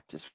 Just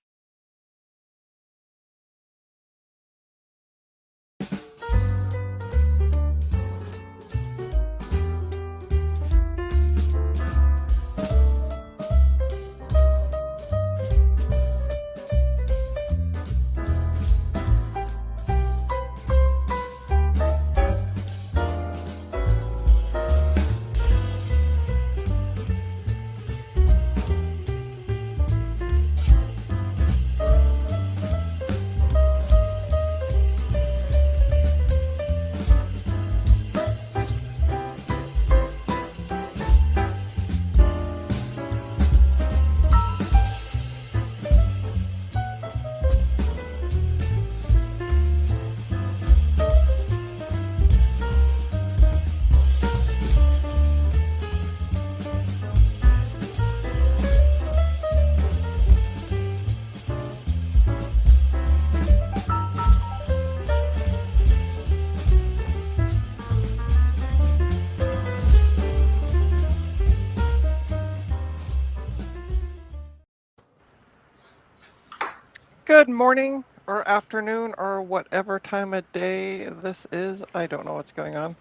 good morning or afternoon or whatever time of day this is. I don't know what's going on.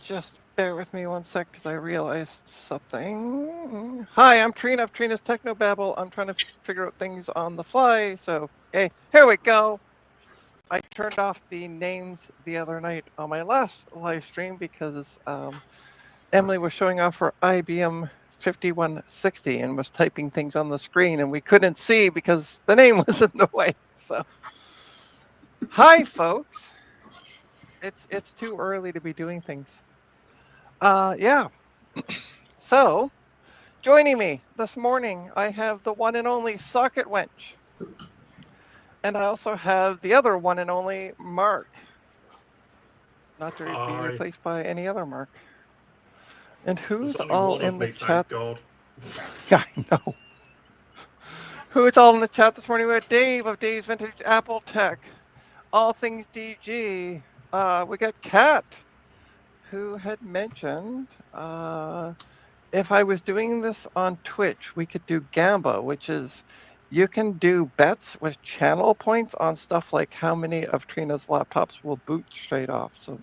Just bear with me one sec because I realized something. Hi, I'm Trina of Trina's Technobabble. I'm trying to figure out things on the fly. So, hey, here we go. I turned off the names the other night on my last live stream because Emily was showing off her IBM 5160 and was typing things on the screen, and we couldn't see because the name was in the way. So, hi, folks. It's too early to be doing things. Yeah. So, joining me this morning, I have the one and only Socket Wench, and I also have the other one and only Mark, not to be replaced by any other Mark. And who's all in the chat? God. Yeah, I know. Who's all in the chat this morning? We have Dave of Dave's Vintage Apple Tech, All Things DG. We got Kat, who had mentioned if I was doing this on Twitch, we could do Gamba, which is you can do bets with channel points on stuff like how many of Trina's laptops will boot straight off. So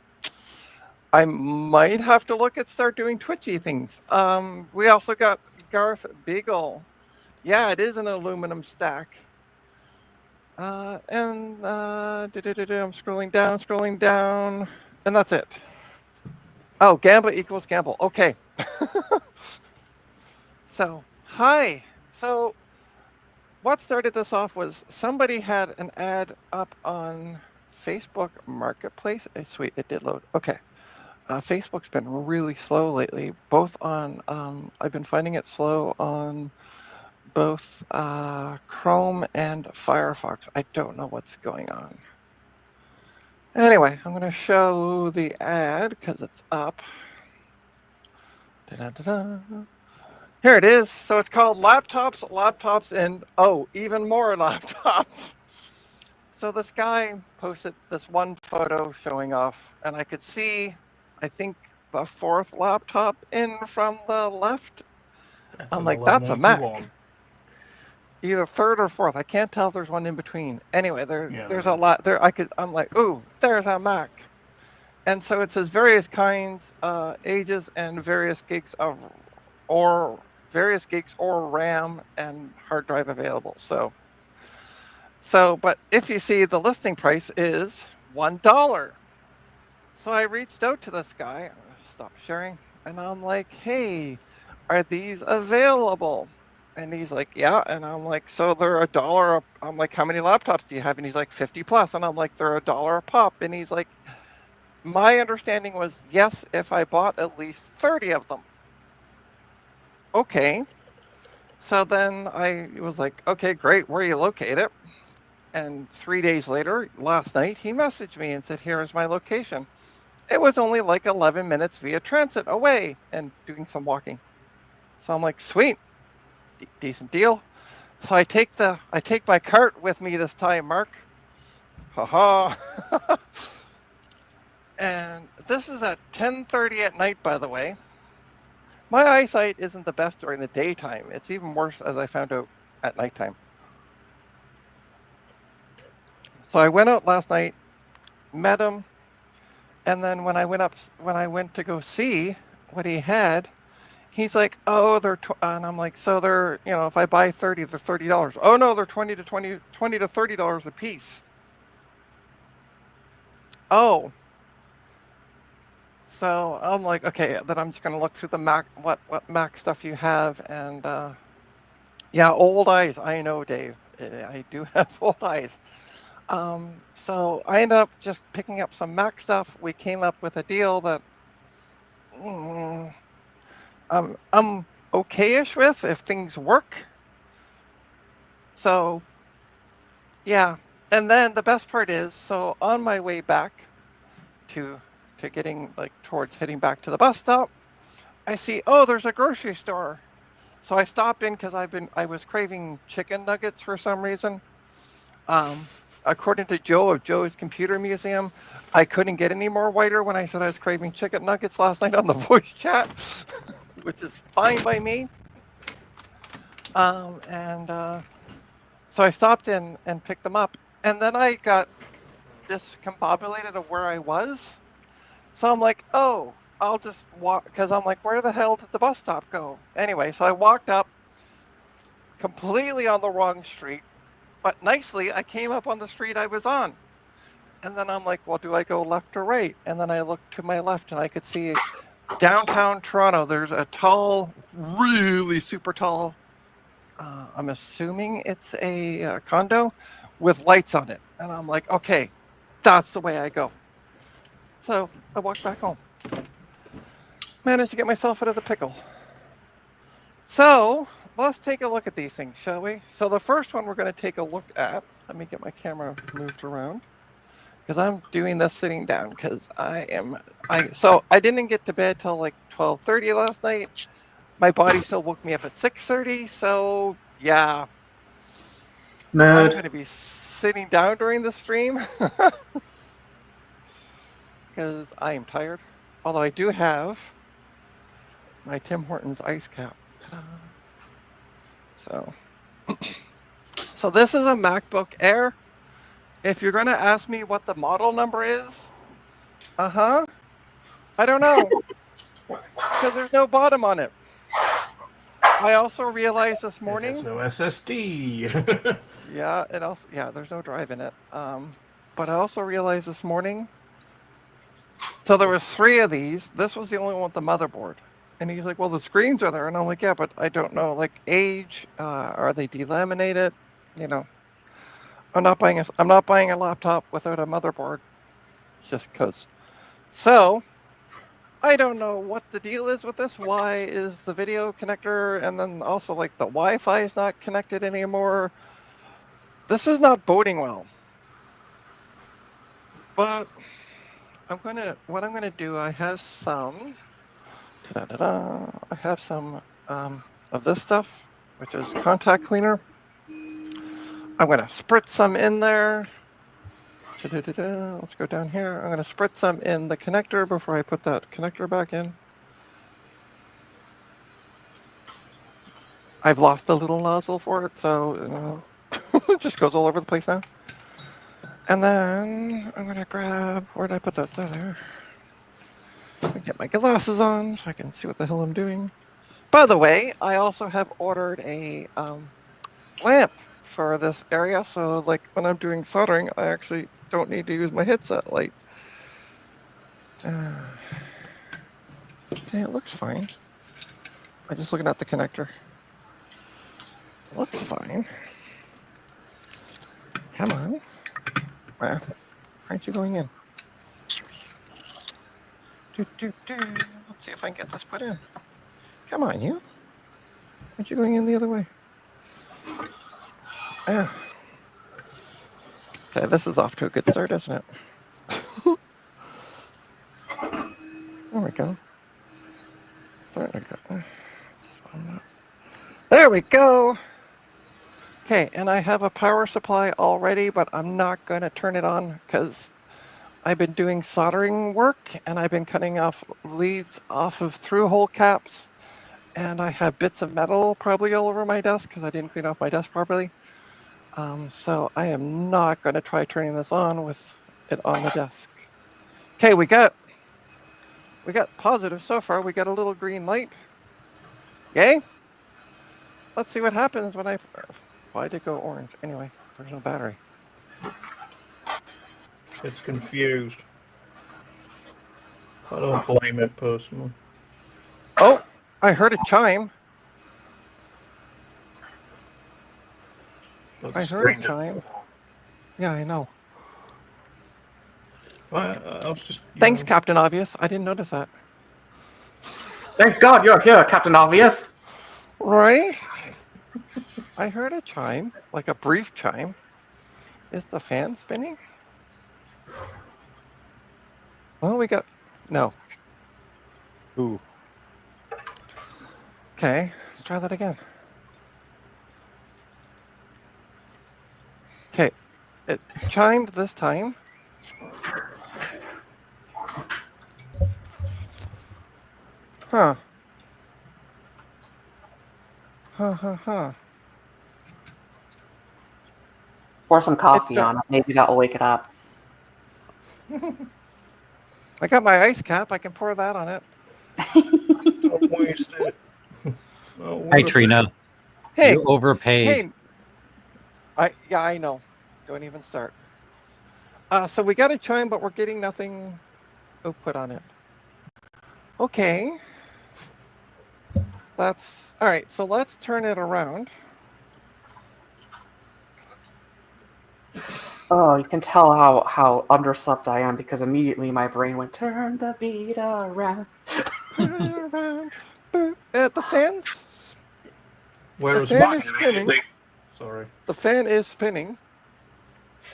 I might have to start doing Twitchy things. We also got Garth Beagle. Yeah, it is an aluminum stack. I'm scrolling down, and that's it. Oh, Gamba equals gamble. Okay. So, hi. So, what started this off was somebody had an ad up on Facebook Marketplace. Sweet, it did load. Okay. Facebook's been really slow lately, both on, I've been finding it slow on both Chrome and Firefox. I don't know what's going on. Anyway, I'm going to show the ad because it's up. Da-da-da-da. Here it is. So it's called Laptops, and oh, even more laptops. So this guy posted this one photo showing off, and I could see, I think, the fourth laptop in from the left. I'm like, that's a Mac. Either third or fourth. I can't tell if there's one in between. Anyway, there's a lot there. I'm like, ooh, there's a Mac. And so it says various kinds, ages, and various gigs or RAM and hard drive available. So, but if you see the listing price is $1. So I reached out to this guy. I'm gonna stop sharing, and I'm like, hey, are these available? And he's like, yeah. And I'm like, so they're $1. I'm like, how many laptops do you have? And he's like, 50 plus. And I'm like, they're $1 a pop. And he's like, my understanding was yes, if I bought at least 30 of them. Okay. So then I was like, okay, great. Where are you located? And 3 days later, last night, he messaged me and said, here is my location. It was only like 11 minutes via transit away and doing some walking. So I'm like, sweet, decent deal. So I take my cart with me this time, Mark. Haha. And this is at 10:30 at night, by the way. My eyesight isn't the best during the daytime. It's even worse, as I found out, at nighttime. So I went out last night, met him, and then when I went to go see what he had, he's like, "Oh, and I'm like, so they're, if I buy 30, they're $30. Oh no, they're 20 to $30 a piece. Oh, so I'm like, okay, then I'm just gonna look through the Mac, what Mac stuff you have, and yeah, old eyes. I know, Dave. I do have old eyes. So I ended up just picking up some Mac stuff. We came up with a deal that mm, I'm okay-ish with if things work. So yeah, and then the best part is, so on my way back to getting like towards heading back to the bus stop, I see, oh, there's a grocery store. So I stopped in because I was craving chicken nuggets for some reason. According to Joe of Joe's Computer Museum, I couldn't get any more whiter when I said I was craving chicken nuggets last night on the voice chat, which is fine by me. And so I stopped in and picked them up, and then I got discombobulated of where I was. So I'm like, oh, I'll just walk, because I'm like, where the hell did the bus stop go? Anyway, so I walked up completely on the wrong street, but nicely I came up on the street I was on. And then I'm like, well, do I go left or right? And then I looked to my left and I could see downtown Toronto. There's a tall, really super tall, I'm assuming it's a condo with lights on it. And I'm like, okay, that's the way I go. So I walked back home. Managed to get myself out of the pickle. So let's take a look at these things, shall we? So the first one we're going to take a look at, let me get my camera moved around, because I'm doing this sitting down because so I didn't get to bed till like 12:30 last night. My body still woke me up at 6:30, so yeah. I'm going to be sitting down during the stream because I am tired. Although I do have my Tim Hortons ice cap. Ta-da. So this is a MacBook Air. If you're going to ask me what the model number is, I don't know, because there's no bottom on it. I also realized this morning. There's no SSD. Yeah, there's no drive in it. But I also realized this morning. So there was 3 of these. This was the only one with the motherboard. And he's like, well, the screens are there. And I'm like, yeah, but I don't know, like age, are they delaminated? I'm not buying a laptop without a motherboard just because. So I don't know what the deal is with this. Why is the video connector and then also like the Wi-Fi is not connected anymore? This is not boding well. But what I'm gonna do, I have some of this stuff, which is contact cleaner. I'm gonna spritz some in there. Let's go down here. I'm gonna spritz some in the connector before I put that connector back in. I've lost the little nozzle for it, so it just goes all over the place now. And then I'm gonna grab, where did I put that? There. Get my glasses on so I can see what the hell I'm doing. By the way, I also have ordered a lamp for this area, so like when I'm doing soldering, I actually don't need to use my headset light. Okay, it looks fine. I'm just looking at the connector. It looks fine. Come on. Why aren't you going in? Let's see if I can get this put in. Come on, you. Aren't you going in the other way? Ah. Okay, this is off to a good start, isn't it? There we go. There we go. Okay, and I have a power supply already, but I'm not going to turn it on because I've been doing soldering work and I've been cutting off leads off of through-hole caps, and I have bits of metal probably all over my desk because I didn't clean off my desk properly. So I am not going to try turning this on with it on the desk. Okay, we got positive so far. We got a little green light. Yay! Let's see what happens when I. Why did it go orange? Anyway, there's no battery. It's confused. I don't blame it personally. Oh, I heard a chime. That's I heard a strange. chime. Yeah, I know. I was just. Thanks, Captain Obvious. I didn't notice that. Thank God you're here, Captain Obvious. Right? I heard a chime, like a brief chime. Is the fan spinning? Well, we got... No. Ooh. Okay, let's try that again. Okay, it chimed this time. Huh. Huh. Pour some coffee on it. Maybe that will wake it up. I got my ice cap. I can pour that on it. Don't waste it. Hi, Trina. Hey, You overpaid. hey. I know. Don't even start. So we got a chime, but we're getting nothing output on it. Okay. That's all right. So let's turn it around. Oh, you can tell how underslept I am because immediately my brain went, turn the beat around. The fan's Whereas fan mine is spinning. immediately- Sorry. The fan is spinning.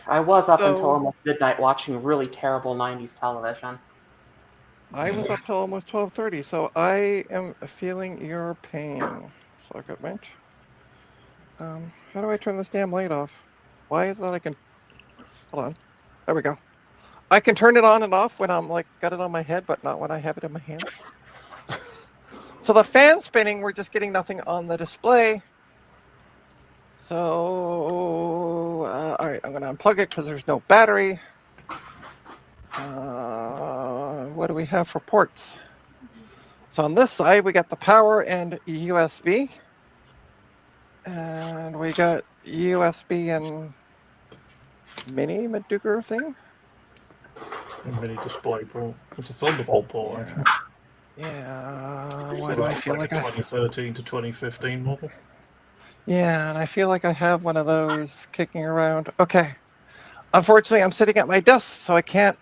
I was up until So- almost midnight watching really terrible 90s television. I was up till almost 12:30, so I am feeling your pain. Socket wrench. How do I turn this damn light off? Why is that I can... Hold on. There we go. I can turn it on and off when I'm like got it on my head, but not when I have it in my hands. So the fan spinning, we're just getting nothing on the display. So, all right, I'm gonna unplug it because there's no battery. What do we have for ports? So on this side, we got the power and USB. And we got USB and mini Maduger thing. Mini display port. It's a Thunderbolt port, actually. Yeah, why do I feel like a I... 2013 to 2015 model? Yeah, and I feel like I have one of those kicking around. Okay. Unfortunately, I'm sitting at my desk, so I can't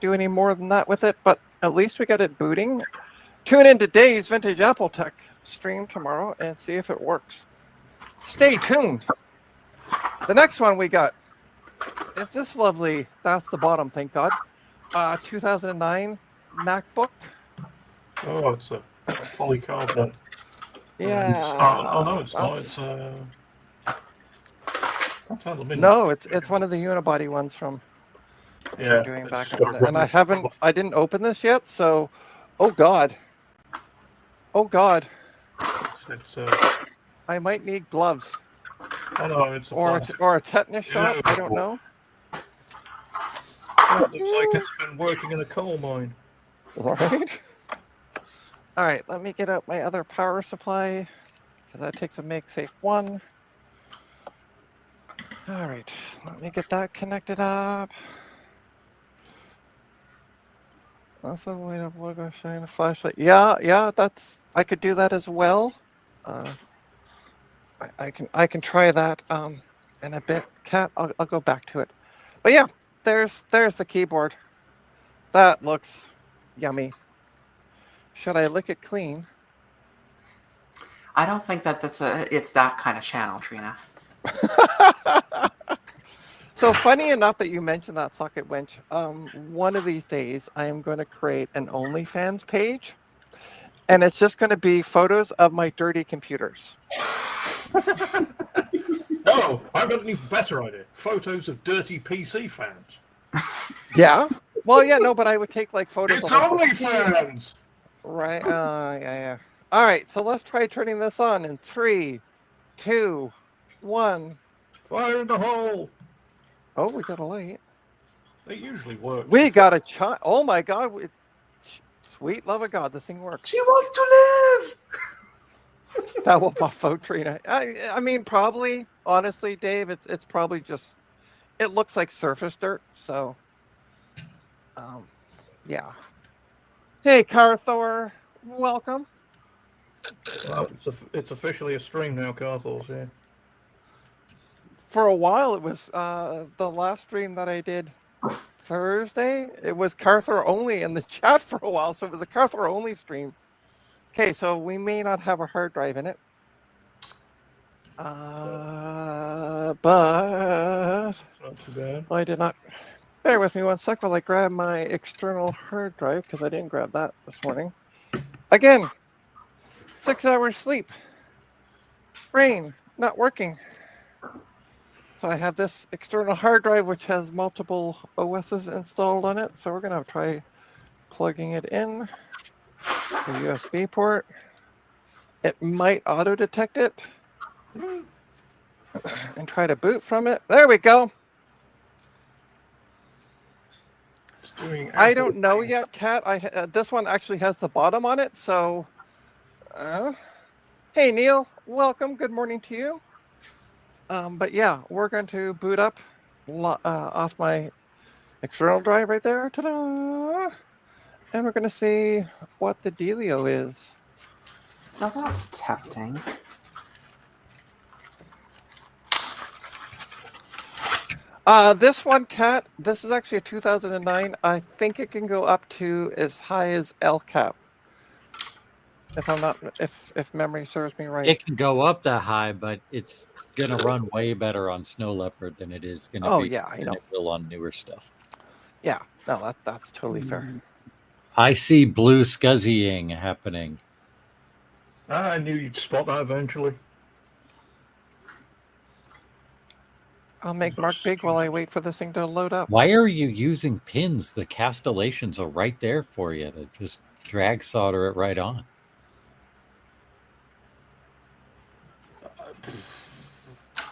do any more than that with it, but at least we got it booting. Tune in to Dave's Vintage Apple Tech stream tomorrow and see if it works. Stay tuned. The next one we got is this lovely, that's the bottom, thank God, 2009 MacBook. Oh, it's a polycarbonate. Yeah. Oh, no, it's not. that's- It's aluminium. No, it's one of the unibody ones from Yeah. doing it's back just in got the, and I didn't open this yet, so oh god, It's, I might need gloves oh no, it's a plastic. or a tetanus shot. Yeah. I don't know. It looks like it's been working in a coal mine. Right. All right, let me get out my other power supply because that takes a MagSafe 1. All right, let me get that connected up. Also, light up logo, shine a flashlight. Yeah, that's I could do that as well. I can try that in a bit. Cat, I'll go back to it. But yeah, there's the keyboard. That looks yummy. Should I lick it clean? I don't think that it's that kind of channel, Trina. So funny enough that you mentioned that socket winch. One of these days, I am going to create an OnlyFans page, and it's just going to be photos of my dirty computers. No, I've got an even better idea. Photos of dirty PC fans. Yeah. Well, yeah, no, but I would take like photos. It's of my- only fans! Right. Yeah. All right. So let's try turning this on in 3, 2, 1. Fire in the hole! Oh, we got a light. It usually works. We got a child. Oh my God! Sweet love of God, this thing works. She wants to live. That will buff out Trina. I mean, probably. Honestly, Dave, it's probably just. It looks like surface dirt, so. Yeah. Hey, Carthor, welcome. Well, it's officially a stream now, Carthor's here. For a while, it was the last stream that I did Thursday. It was Carthor only in the chat for a while, so it was a Carthor only stream. Okay, so we may not have a hard drive in it. But Not too bad. I did not. Bear with me one sec while I grab my external hard drive because I didn't grab that this morning. Again, 6 hours sleep. Brain not working. So I have this external hard drive which has multiple OSs installed on it. So we're going to try plugging it in the USB port. It might auto detect it and try to boot from it. There we go. I don't know yet, Kat. This one actually has the bottom on it. So, hey Neil, welcome. Good morning to you. But yeah, we're going to boot up off my external drive right there. Ta-da! And we're going to see what the dealio is. Now that's tempting. This one, Kat, this is actually a 2009. I think it can go up to as high as LCAP. If memory serves me right. It can go up that high, but it's gonna run way better on Snow Leopard than it is gonna be. Yeah, I know. It will on newer stuff. Yeah, no, that's totally fair. I see blue scuzzying happening. I knew you'd spot that eventually. I'll make Mark big while I wait for this thing to load up. Why are you using pins? The castellations are right there for you to just drag solder it right on.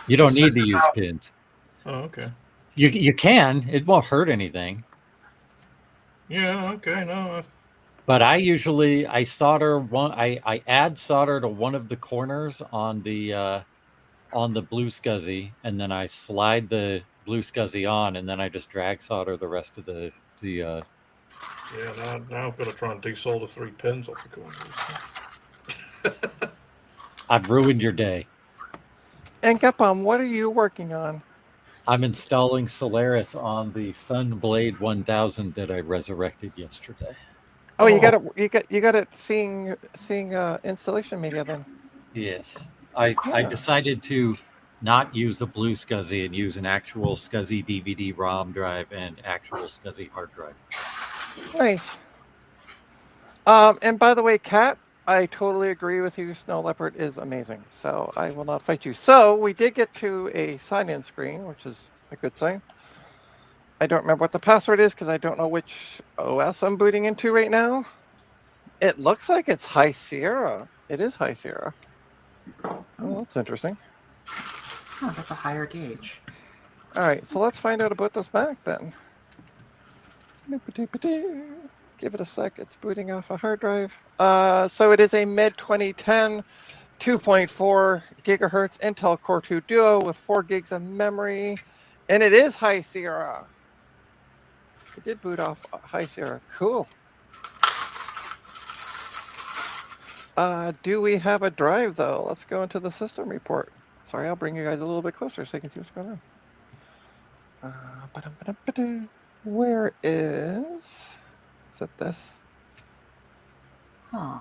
You don't need to use pins. Oh, okay. You can. It won't hurt anything. Yeah, okay, no. But I solder one. I add solder to one of the corners on the blue scuzzy, and then I slide the blue scuzzy on, and then I just drag solder the rest of the. Yeah, now I've got to try and desolder 3 pins off the corners. I've ruined your day. And Gepom, what are you working on? I'm installing Solaris on the Sunblade 1000 that I resurrected yesterday. Oh, you got it seeing installation media then. Yes. I decided to not use a blue SCSI and use an actual SCSI DVD ROM drive and actual SCSI hard drive. Nice. And by the way, Kat, I totally agree with you. Snow Leopard is amazing, so I will not fight you. So we did get to a sign-in screen, which is a good sign. I don't remember what the password is because I don't know which OS I'm booting into right now. It looks like it's High Sierra. It is High Sierra. Oh, that's interesting. Oh, that's a higher gauge. All right, so let's find out about this Mac then. Give it a sec. It's booting off a hard drive. So it is a mid 2010 2.4 gigahertz Intel Core 2 Duo with 4 gigs of memory, and it is High Sierra. It did boot off High Sierra. Cool. Do we have a drive though? Let's go into the system report. Sorry, I'll bring you guys a little bit closer so you can see what's going on. Where is it this? Huh.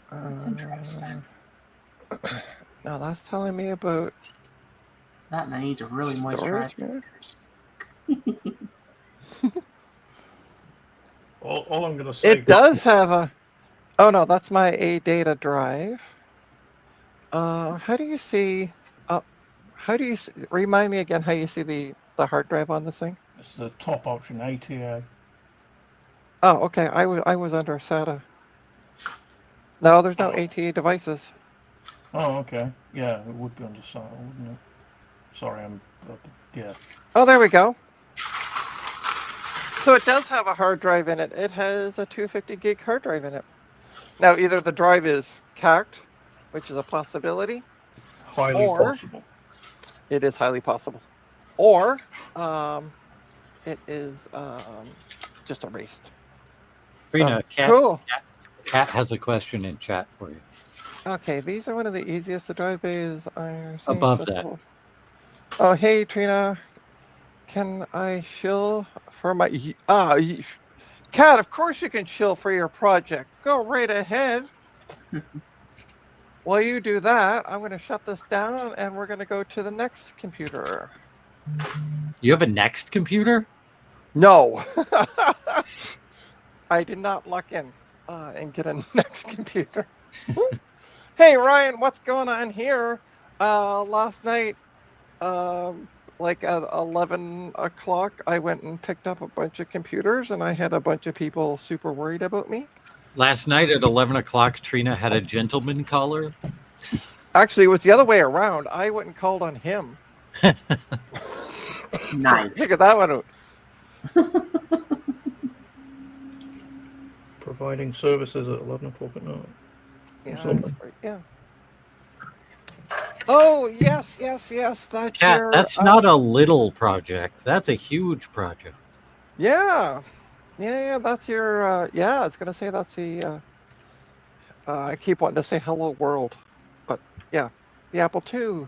That's interesting. No, that's telling me about That and I need to really moisturize storage. All I'm going to say... It does have a... Oh no, that's my ADATA drive. How do you see... Remind me again how you see the hard drive on this thing? It's the top option, ATA. Oh, okay. I was under SATA. No, there's no ATA devices. Oh, okay. Yeah, it would be under SATA, wouldn't it? Sorry, yeah. Oh, there we go. So it does have a hard drive in it. It has a 250 gig hard drive in it. Now, either the drive is cacked, which is a possibility, Highly Or- possible. it is highly possible, or it is just erased. Trina, So, cool. Cat has a question in chat for you. Okay, these are one of the easiest to drive bays I've seen. Above that. Oh, hey, Trina. Can I shill for my... Cat, of course you can shill for your project. Go right ahead. While you do that, I'm going to shut this down and we're going to go to the next computer. You have a Next computer? No. I did not lock in and get a next computer. Hey, Ryan, what's going on here? Last night, like at 11 o'clock, I went and picked up a bunch of computers and I had a bunch of people super worried about me. Last night at 11 o'clock, Trina had a gentleman caller. Actually, it was the other way around. I went and called on him. Nice. Look at that one out. Providing services at 11 o'clock at night. Yeah, Something. that's right. Yeah. Oh, yes. That's Cat, your, that's not a little project. That's a huge project. Yeah. That's your. Yeah, I was gonna say that's the. I keep wanting to say "Hello World," but yeah, the Apple II.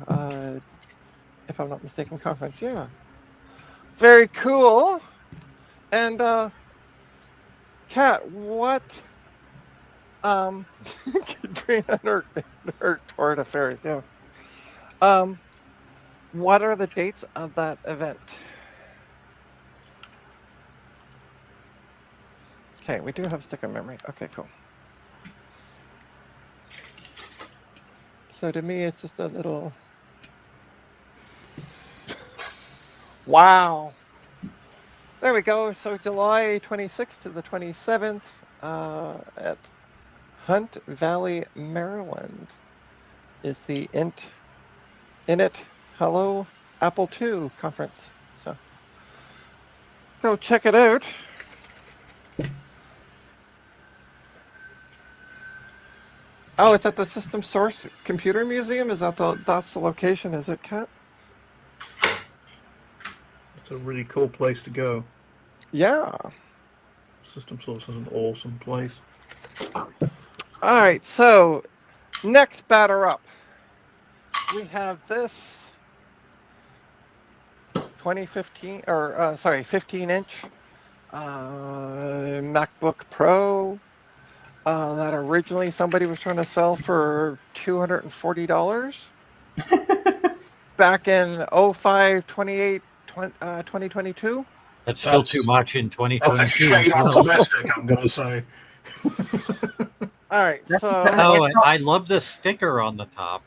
If I'm not mistaken, conference. Yeah. Very cool. And Kat, what? Katrina her torrid affairs. Yeah. What are the dates of that event? Okay, we do have stick of memory. Okay, cool. So to me, it's just a little... Wow. There we go. So July 26th to the 27th at Hunt Valley, Maryland is the Init Hello Apple II conference. So go check it out. Oh, it's at the System Source Computer Museum? Is that that's the location, is it, Kat? It's a really cool place to go. Yeah. System Source is an awesome place. Alright, so next batter up. We have this 15 inch MacBook Pro that originally somebody was trying to sell for $240 back in 2022. That's still too much in That's a 2022. shade as well. optimistic, I'm going to say. All right, so Oh, I love the sticker on the top.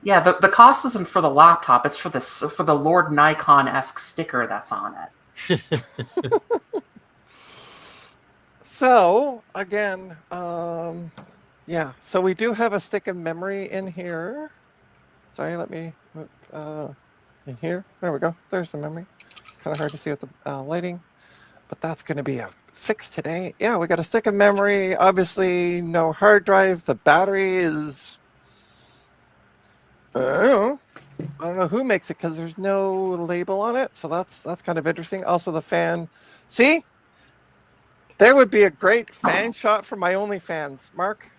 Yeah, the cost isn't for the laptop; it's for the Lord Nikon-esque sticker that's on it. So again, yeah. So we do have a stick of memory in here. Sorry, let me in here. There we go. There's the memory. Kind of hard to see with the lighting, but that's going to be a fix today. Yeah, we got a stick of memory. Obviously, no hard drive. The battery is. I don't know who makes it because there's no label on it. So that's kind of interesting. Also, the fan. See. There would be a great fan shot for my OnlyFans, Mark.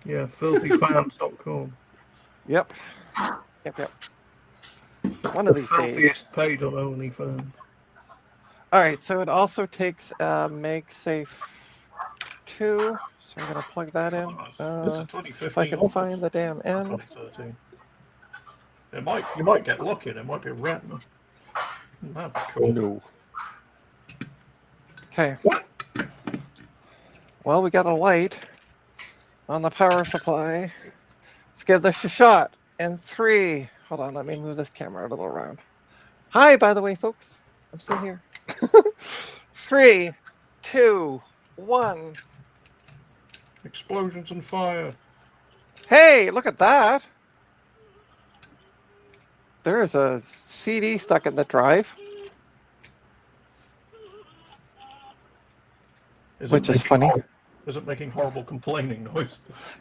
Yeah, filthyfans.com. Yep. One of The these days. filthiest page on OnlyFans. All right, so it also takes MagSafe 2. So I'm going to plug that in. It's a 2015. If I can find the damn end. 2013. You might get lucky. There might be a retina. That's cool. No. Okay. Well, we got a light on the power supply. Let's give this a shot. And 3. Hold on, let me move this camera a little around. Hi, by the way, folks. I'm still here. 3, 2, 1. Explosions and fire. Hey, look at that. there is a CD stuck in the drive, which is funny. Is it making horrible complaining noise?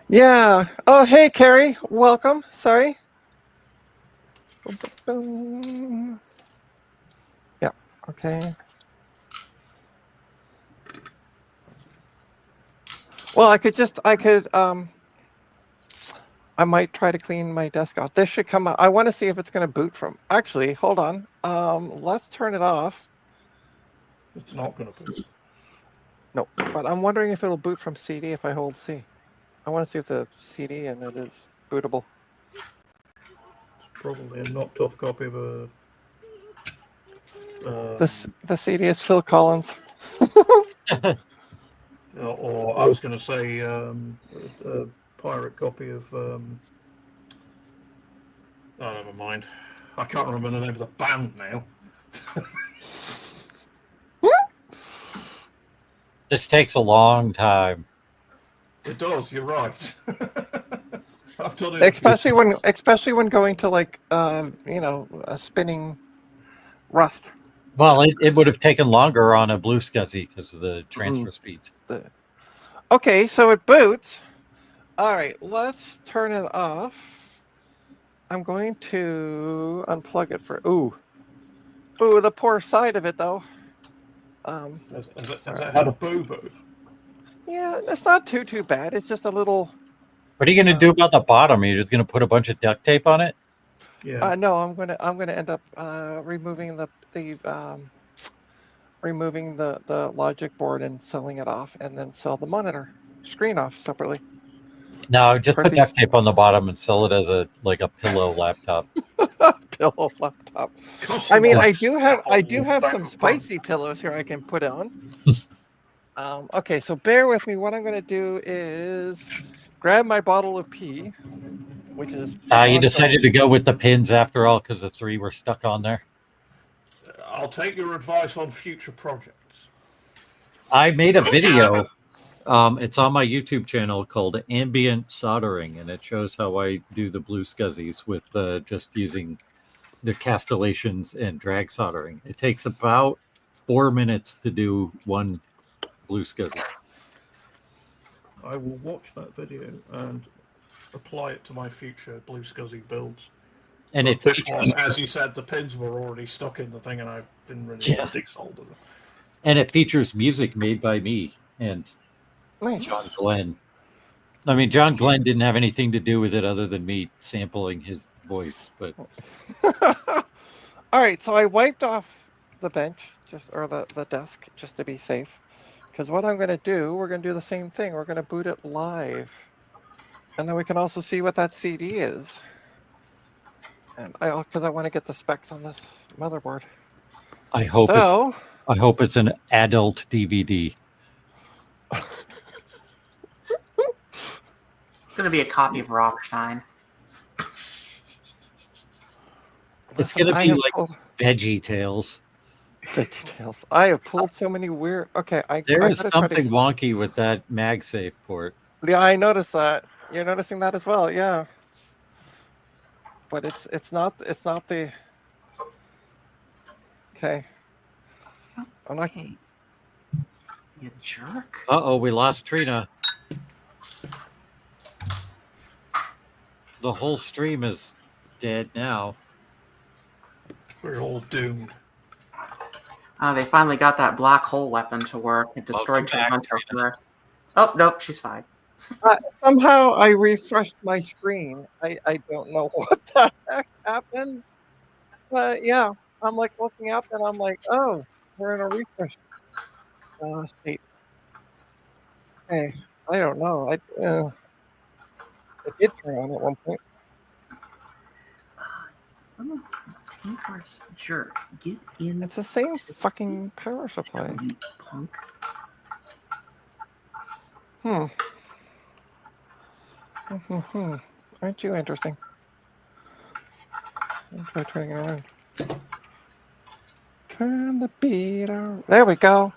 Yeah. Oh, hey, Carrie. Welcome. Sorry. Yeah. Okay. Well, I might try to clean my desk off. This should come out. I want to see if it's going to boot from. Actually, hold on. Let's turn it off. It's not going to boot. No, but I'm wondering if it'll boot from CD if I hold C. I want to see if the CD and it is bootable. Probably a knocked off copy of a. The CD is Phil Collins. Or I was going to say a pirate copy of. Oh, never mind. I can't remember the name of the band now. This takes a long time. It does. You're right. I've done it. Especially when going to like a spinning Rust. Well, it would have taken longer on a Blue Scuzzy because of the transfer speeds. Okay, so it boots. All right, let's turn it off. I'm going to unplug it for. Ooh, the poor side of it though. Has it had a boo-boo? Yeah, it's not too bad. It's just a little. What are you going to do about the bottom? Are you just going to put a bunch of duct tape on it? Yeah. No, I'm gonna end up removing the logic board and selling it off, and then sell the monitor screen off separately. No, just put duct tape on the bottom and sell it as a pillow laptop. Pillow laptop. I mean, I do have some spicy pillows here I can put on. Okay, so bear with me. What I'm going to do is grab my bottle of pee, which is. You decided to go with the pins after all because the 3 were stuck on there. I'll take your advice on future projects. I made a video. It's on my YouTube channel called Ambient Soldering, and it shows how I do the Blue Scuzzies with just using the castellations and drag soldering. It takes about 4 minutes to do one Blue Scuzzy. I will watch that video and apply it to my future Blue Scuzzy builds. And it this one, as you said, the pins were already stuck in the thing, and I didn't really desolder them. And it features music made by me and John Glenn. I mean, John Glenn didn't have anything to do with it other than me sampling his voice. But all right, so I wiped off the bench or the desk just to be safe. Because what I'm going to do, we're going to do the same thing. We're going to boot it live. And then we can also see what that CD is. And because I want to get the specs on this motherboard. I hope it's an adult DVD. It's going to be a copy of Rockshine. It's going to be like Veggie Tales. Details. I have pulled so many weird. Okay, there is something wonky with that MagSafe port. Yeah, I noticed that. You're noticing that as well, yeah. But it's not the. Okay. I'm not. Okay. You jerk. We lost Trina. The whole stream is dead now. We're all doomed. They finally got that black hole weapon to work. It destroyed Hunter first. Oh, nope, she's fine. Somehow I refreshed my screen. I don't know what the heck happened. But yeah, I'm like looking up and I'm like, oh, we're in a refresh state. Hey, I don't know. It did turn on at one point. Tinker's jerk. Get in. It's the same fucking power supply. You punk. Aren't you interesting? I'll try turning it around. Turn the beat around. There we go.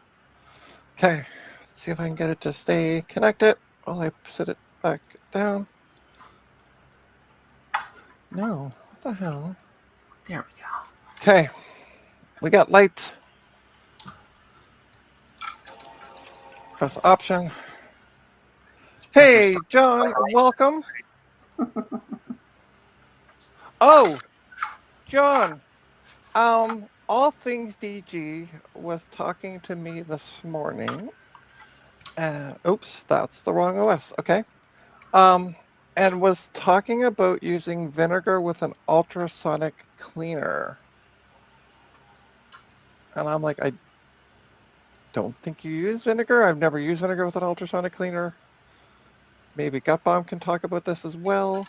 Okay. Let's see if I can get it to stay connected while I set it back down. No. What the hell? There we go. Okay. We got lights. Press option. Hey, John, welcome. Oh, John. All Things DG was talking to me this morning. Oops, that's the wrong OS. Okay. And was talking about using vinegar with an ultrasonic cleaner. And I'm like, I don't think you use vinegar. I've never used vinegar with an ultrasonic cleaner. Maybe Gutbomb can talk about this as well.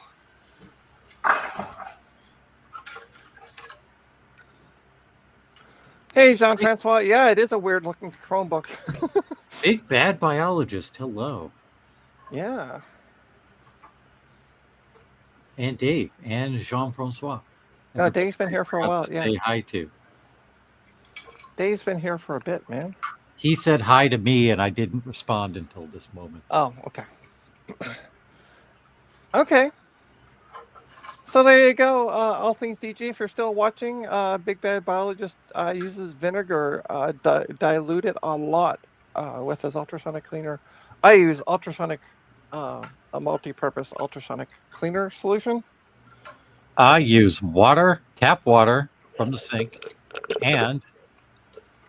Hey, Jean-Francois. Yeah, it is a weird looking Chromebook. Big bad biologist. Hello. Yeah. And Dave and Jean-Francois. No, Dave's been here for a while. To Yeah. say hi to. Dave's been here for a bit, man. He said hi to me, and I didn't respond until this moment. Oh, okay. Okay. So there you go. All Things DG, if you're still watching, Big Bad Biologist uses vinegar diluted a lot with his ultrasonic cleaner. I use ultrasonic, a multi-purpose ultrasonic cleaner solution. I use water, tap water from the sink, and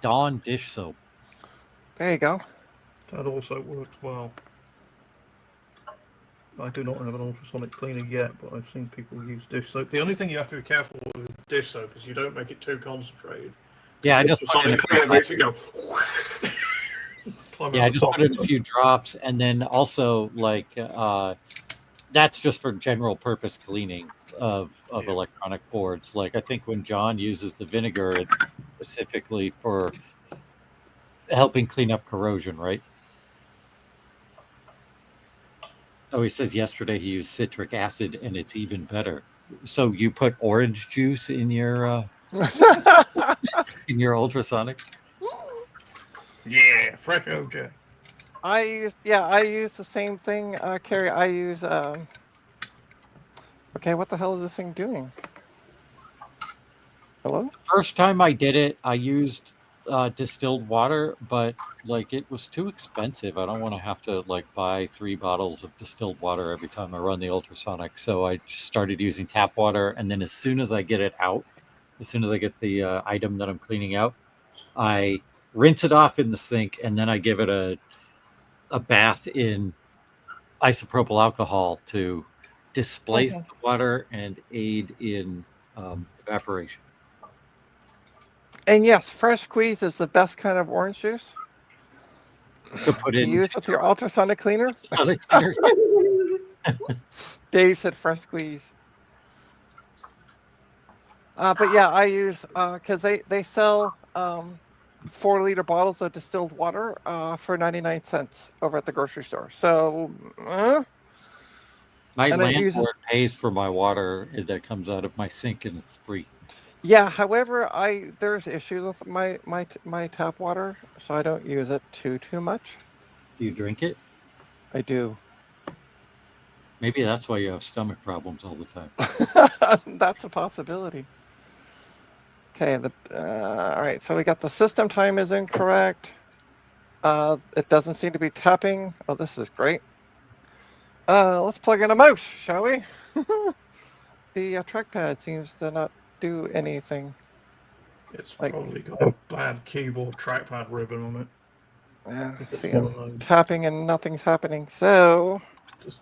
Dawn dish soap. There you go. That also works well. I do not have an ultrasonic cleaner yet, but I've seen people use dish soap. The only thing you have to be careful with dish soap is you don't make it too concentrated. Yeah, I just put in a Ultrasonic few cleaner makes drops. it go. Yeah, I just put in a few drops, and then also like that's just for general purpose cleaning of electronic boards. Like I think when John uses the vinegar, it's specifically for helping clean up corrosion, right? Oh, he says yesterday he used citric acid, and it's even better. So you put orange juice in your ultrasonic? Yeah, fresh OJ. I use the same thing, Carrie. I use okay, what the hell is this thing doing? Hello? First time I did it, I used distilled water, but like it was too expensive. I don't want to have to like buy 3 bottles of distilled water every time I run the ultrasonic. So I just started using tap water, and then as soon as I get it out, as soon as I get the item that I'm cleaning out, I rinse it off in the sink, and then I give it a bath in isopropyl alcohol to displace the water and aid in evaporation. And yes, fresh squeeze is the best kind of orange juice So put to in use with your ultrasonic cleaner. Dave said fresh squeeze. But yeah, I use because they sell 4-liter bottles of distilled water for 99 cents over at the grocery store. So my and it landlord uses- pays for my water that comes out of my sink, and it's free. yeah, however, there's issues with my tap water, so I don't use it too much. Do you drink it? I do. Maybe that's why you have stomach problems all the time. That's a possibility. Okay, all right, so we got the system time is incorrect. It doesn't seem to be tapping. Oh, this is great. Let's plug in a mouse, shall we? The trackpad seems to not do anything. It's Like- probably got a bad keyboard trackpad ribbon on it. See, It's one of I'm those. tapping and nothing's happening. So,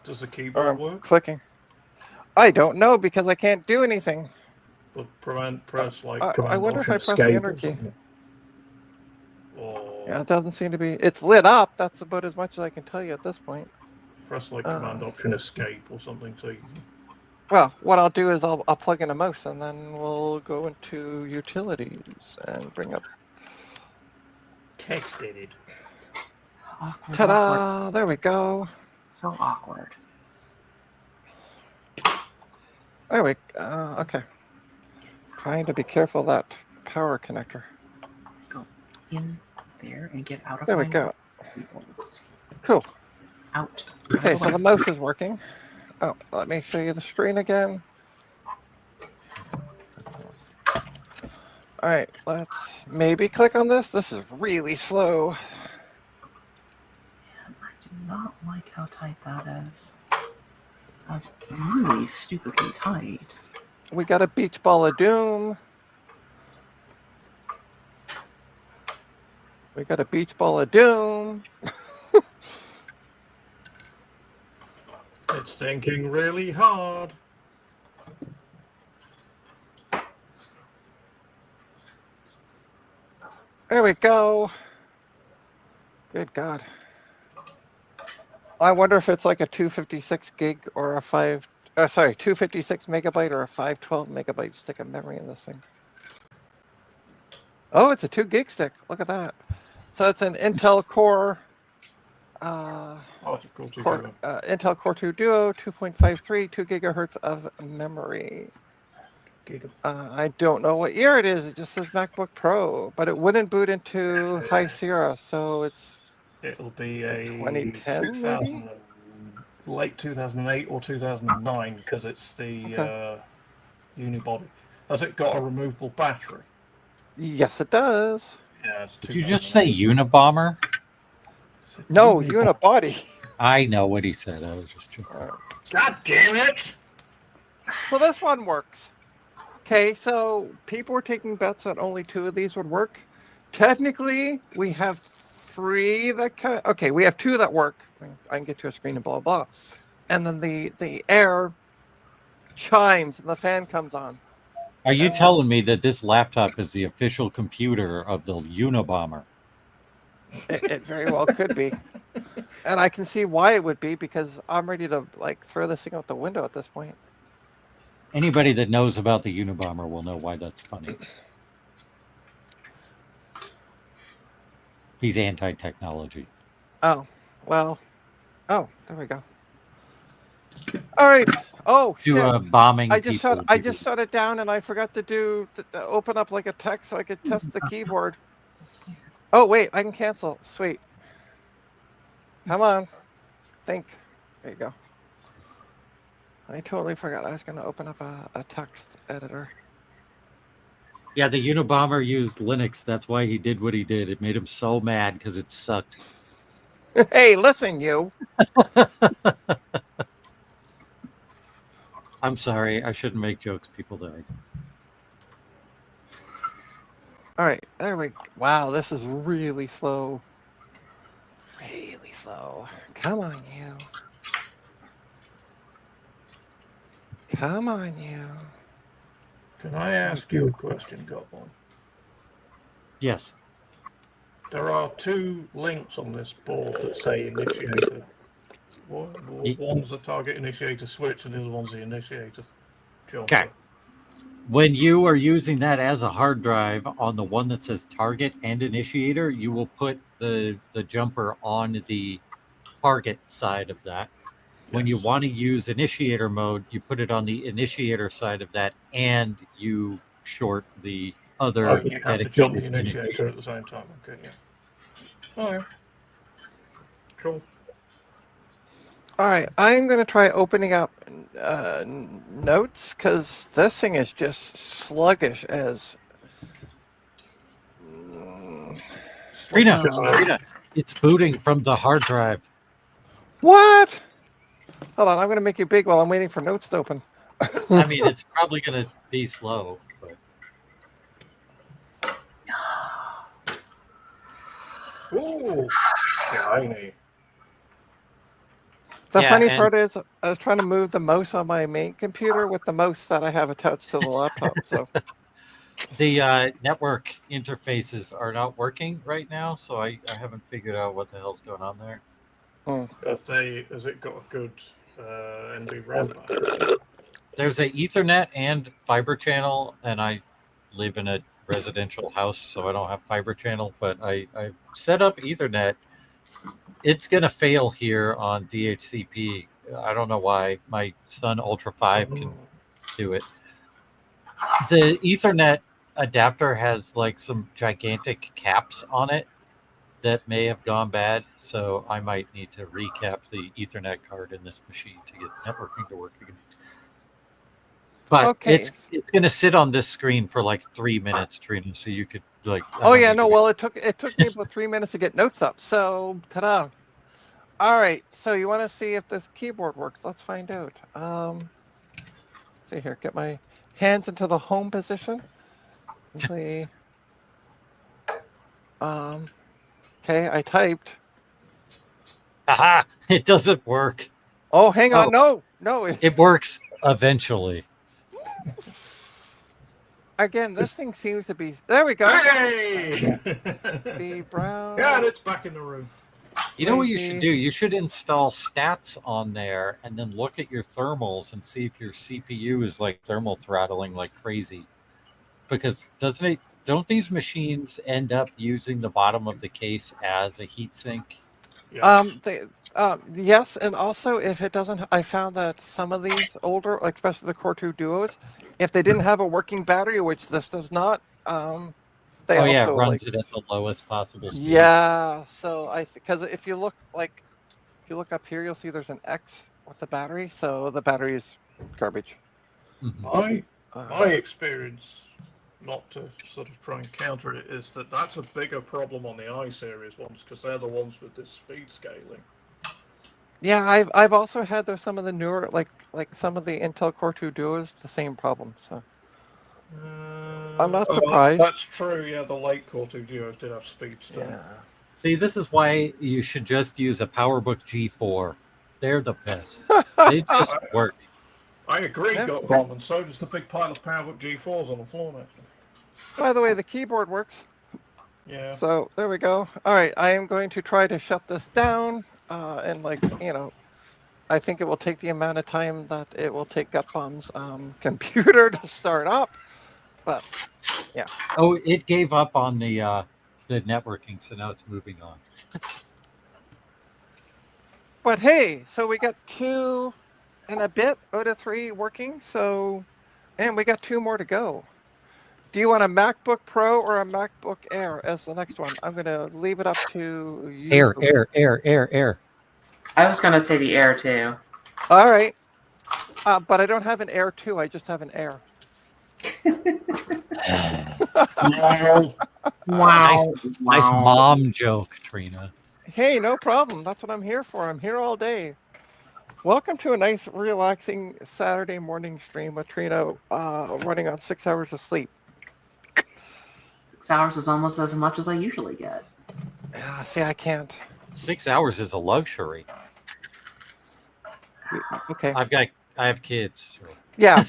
Does the or keyboard I'm work? clicking. I don't know because I can't do anything. But press like. I command wonder if I option press the escape enter or key. something. Or Yeah, it doesn't seem to be. It's lit up. That's about as much as I can tell you at this point. press like command option escape or something so you can. Well, what I'll do is I'll plug in a mouse and then we'll go into utilities and bring up. Text edit. Awkward, awkward. Ta-da! There we go. So awkward. There we. Okay. Trying to be careful of that power connector. Go in there and get out of There we my go. cables. Cool. Out. Okay, so the mouse is working. Oh, let me show you the screen again. All right, let's maybe click on this. This is really slow. I do not like how tight that is. That's really stupidly tight. We got a beach ball of doom. We got a beach ball of doom. It's thinking really hard. There we go. Good God. I wonder if it's like a 256 gig or a 256 megabyte or a 512 megabyte stick of memory in this thing. Oh, it's a 2 gig stick. Look at that. So it's an Intel Core, Oh, cool, too. Intel Core 2 Duo, 2.53, 2 gigahertz of memory. I don't know what year it is. It just says MacBook Pro, but it wouldn't boot into High Sierra, so It'll be a 2010 maybe? late 2008 or 2009 because it's the unibody. Has it got a removable battery? Yes, it does. Yeah, it's Did you just say Unabomber? No, unibody. I know what he said. I was just joking. God damn it! So this one works. Okay, so people were taking bets that only 2 of these would work. Technically, we have 3 that can. Okay, we have 2 that work. I can get to a screen and blah blah. And then the air chimes and the fan comes on. Are you telling me that this laptop is the official computer of the Unabomber? It very well could be. And I can see why it would be because I'm ready to like throw this thing out the window at this point. Anybody that knows about the Unabomber will know why that's funny. He's anti-technology. Oh, well. Oh, there we go. All right. Oh, shit. Bombing. I just shut it down and I forgot to do open up like a text so I could test the keyboard. Oh wait, I can cancel. Sweet. Come on. Think. There you go. I totally forgot I was going to open up a text editor. Yeah, the Unabomber used Linux. That's why he did what he did. It made him so mad because it sucked. Hey, listen, you. I'm sorry. I shouldn't make jokes. People died. All right, there we go. Wow, this is really slow. Really slow. Come on, you. Come on, you. Can I ask you a question, Goblin? Yes. There are 2 links on this board that say initiator. One's the target initiator switch and the other one's the initiator jumper. Okay. When you are using that as a hard drive on the one that says target and initiator, you will put the jumper on the target side of that. When you want to use initiator mode, you put it on the initiator side of that and you short the other. You have to jump the initiator at the same time. Okay, yeah. All right. Cool. All right, I'm going to try opening up notes because this thing is just sluggish as. Rita, it's booting from the hard drive. What? Hold on, I'm going to make you big while I'm waiting for notes to open. I mean, it's probably going to be slow. But... Ooh, shiny. The funny part is, I was trying to move the mouse on my main computer with the mouse that I have attached to the laptop. So the network interfaces are not working right now, so I haven't figured out what the hell's going on there. Has it got a good NV RAM? There's a Ethernet and fiber channel, and I live in a residential house, so I don't have fiber channel, but I set up Ethernet. It's going to fail here on DHCP. I don't know why. My Sun Ultra 5 can do it. The Ethernet adapter has like some gigantic caps on it that may have gone bad, so I might need to recap the Ethernet card in this machine to get networking to work again. But Okay. it's going to sit on this screen for like 3 minutes, Trina. So you could like. I Oh don't yeah, need no. to- Well, it took me about 3 minutes to get notes up. So ta-da! All right. So you want to see if this keyboard works? Let's find out. See here. Get my hands into the home position. The Okay, I typed. Aha! It doesn't work. Oh, hang on. Oh. No. It works eventually. Again, this thing seems to be. There we go. Hey! The brown. Yeah, and it's back in the room. You know what you should Lazy. do? You should install stats on there and then look at your thermals and see if your CPU is like thermal throttling like crazy. Because don't these machines end up using the bottom of the case as a heatsink? Yes. Yes, and also if it doesn't, I found that some of these older, like especially the Core 2 Duos, if they didn't have a working battery, which this does not, they Oh also yeah, it runs like, it at the lowest possible speed. yeah. So because if you look up here, you'll see there's an X with the battery. So the battery is garbage. Mhm. My experience, not to sort of try and counter it, is that that's a bigger problem on the i-series ones because they're the ones with this speed scaling. Yeah, I've also had some of the newer like some of the Intel Core 2 Duos the same problem. So I'm not surprised. That's true. Yeah, the late Core 2 Duos did have speed stuff. yeah. See, this is why you should just use a PowerBook G4. They're the best. They just work. I agree, Yeah. Got Bomb, and so does the big pile of PowerBook G4s on the floor next to me. By the way, the keyboard works. Yeah. So there we go. All right, I am going to try to shut this down, and I think it will take the amount of time that it will take Gutbomb's computer to start up. But Oh, it gave up on the networking, so now it's moving on. hey, so we got 2 and a bit out of 3 working. So, and we got 2 more to go. Do you want a MacBook Pro or a MacBook Air as the next one? I'm going to leave it up to you. Air. I was gonna say the Air too. All right. But I don't have an Air 2. I just have an Air. Wow. Nice mom joke, Trina. Hey, no problem. That's what I'm here for. I'm here all day. Welcome to a nice, relaxing Saturday morning stream with Trina running on 6 hours of sleep. 6 hours is almost as much as I usually get. See, I can't. 6 hours is a luxury. Okay. I have kids. So. Yeah.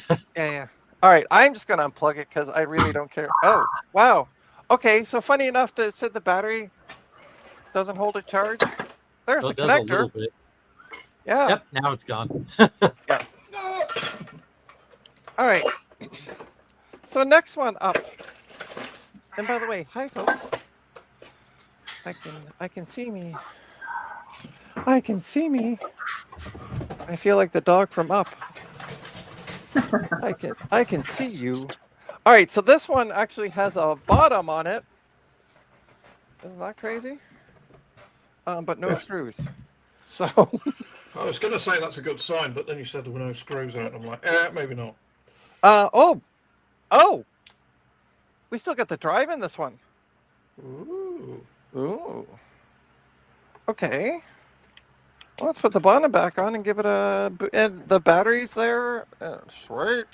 All right. I'm just going to unplug it because I really don't care. Oh, wow. Okay. So funny enough, that said the battery doesn't hold a charge. There's So the it does a little connector. bit. Yeah. Yep, now it's gone. All right. So next one up. And by the way, hi folks. I can see me. I can see me. I feel like the dog from Up. I can see you. All right, so this one actually has a bottom on it. Isn't that crazy? But no screws. So I was going to say that's a good sign, but then you said there were no screws in it. I'm like, maybe not. oh. We still got the drive in this one. Ooh. Okay. Well, let's put the bottom back on and give it a. And the battery's there. Sweet.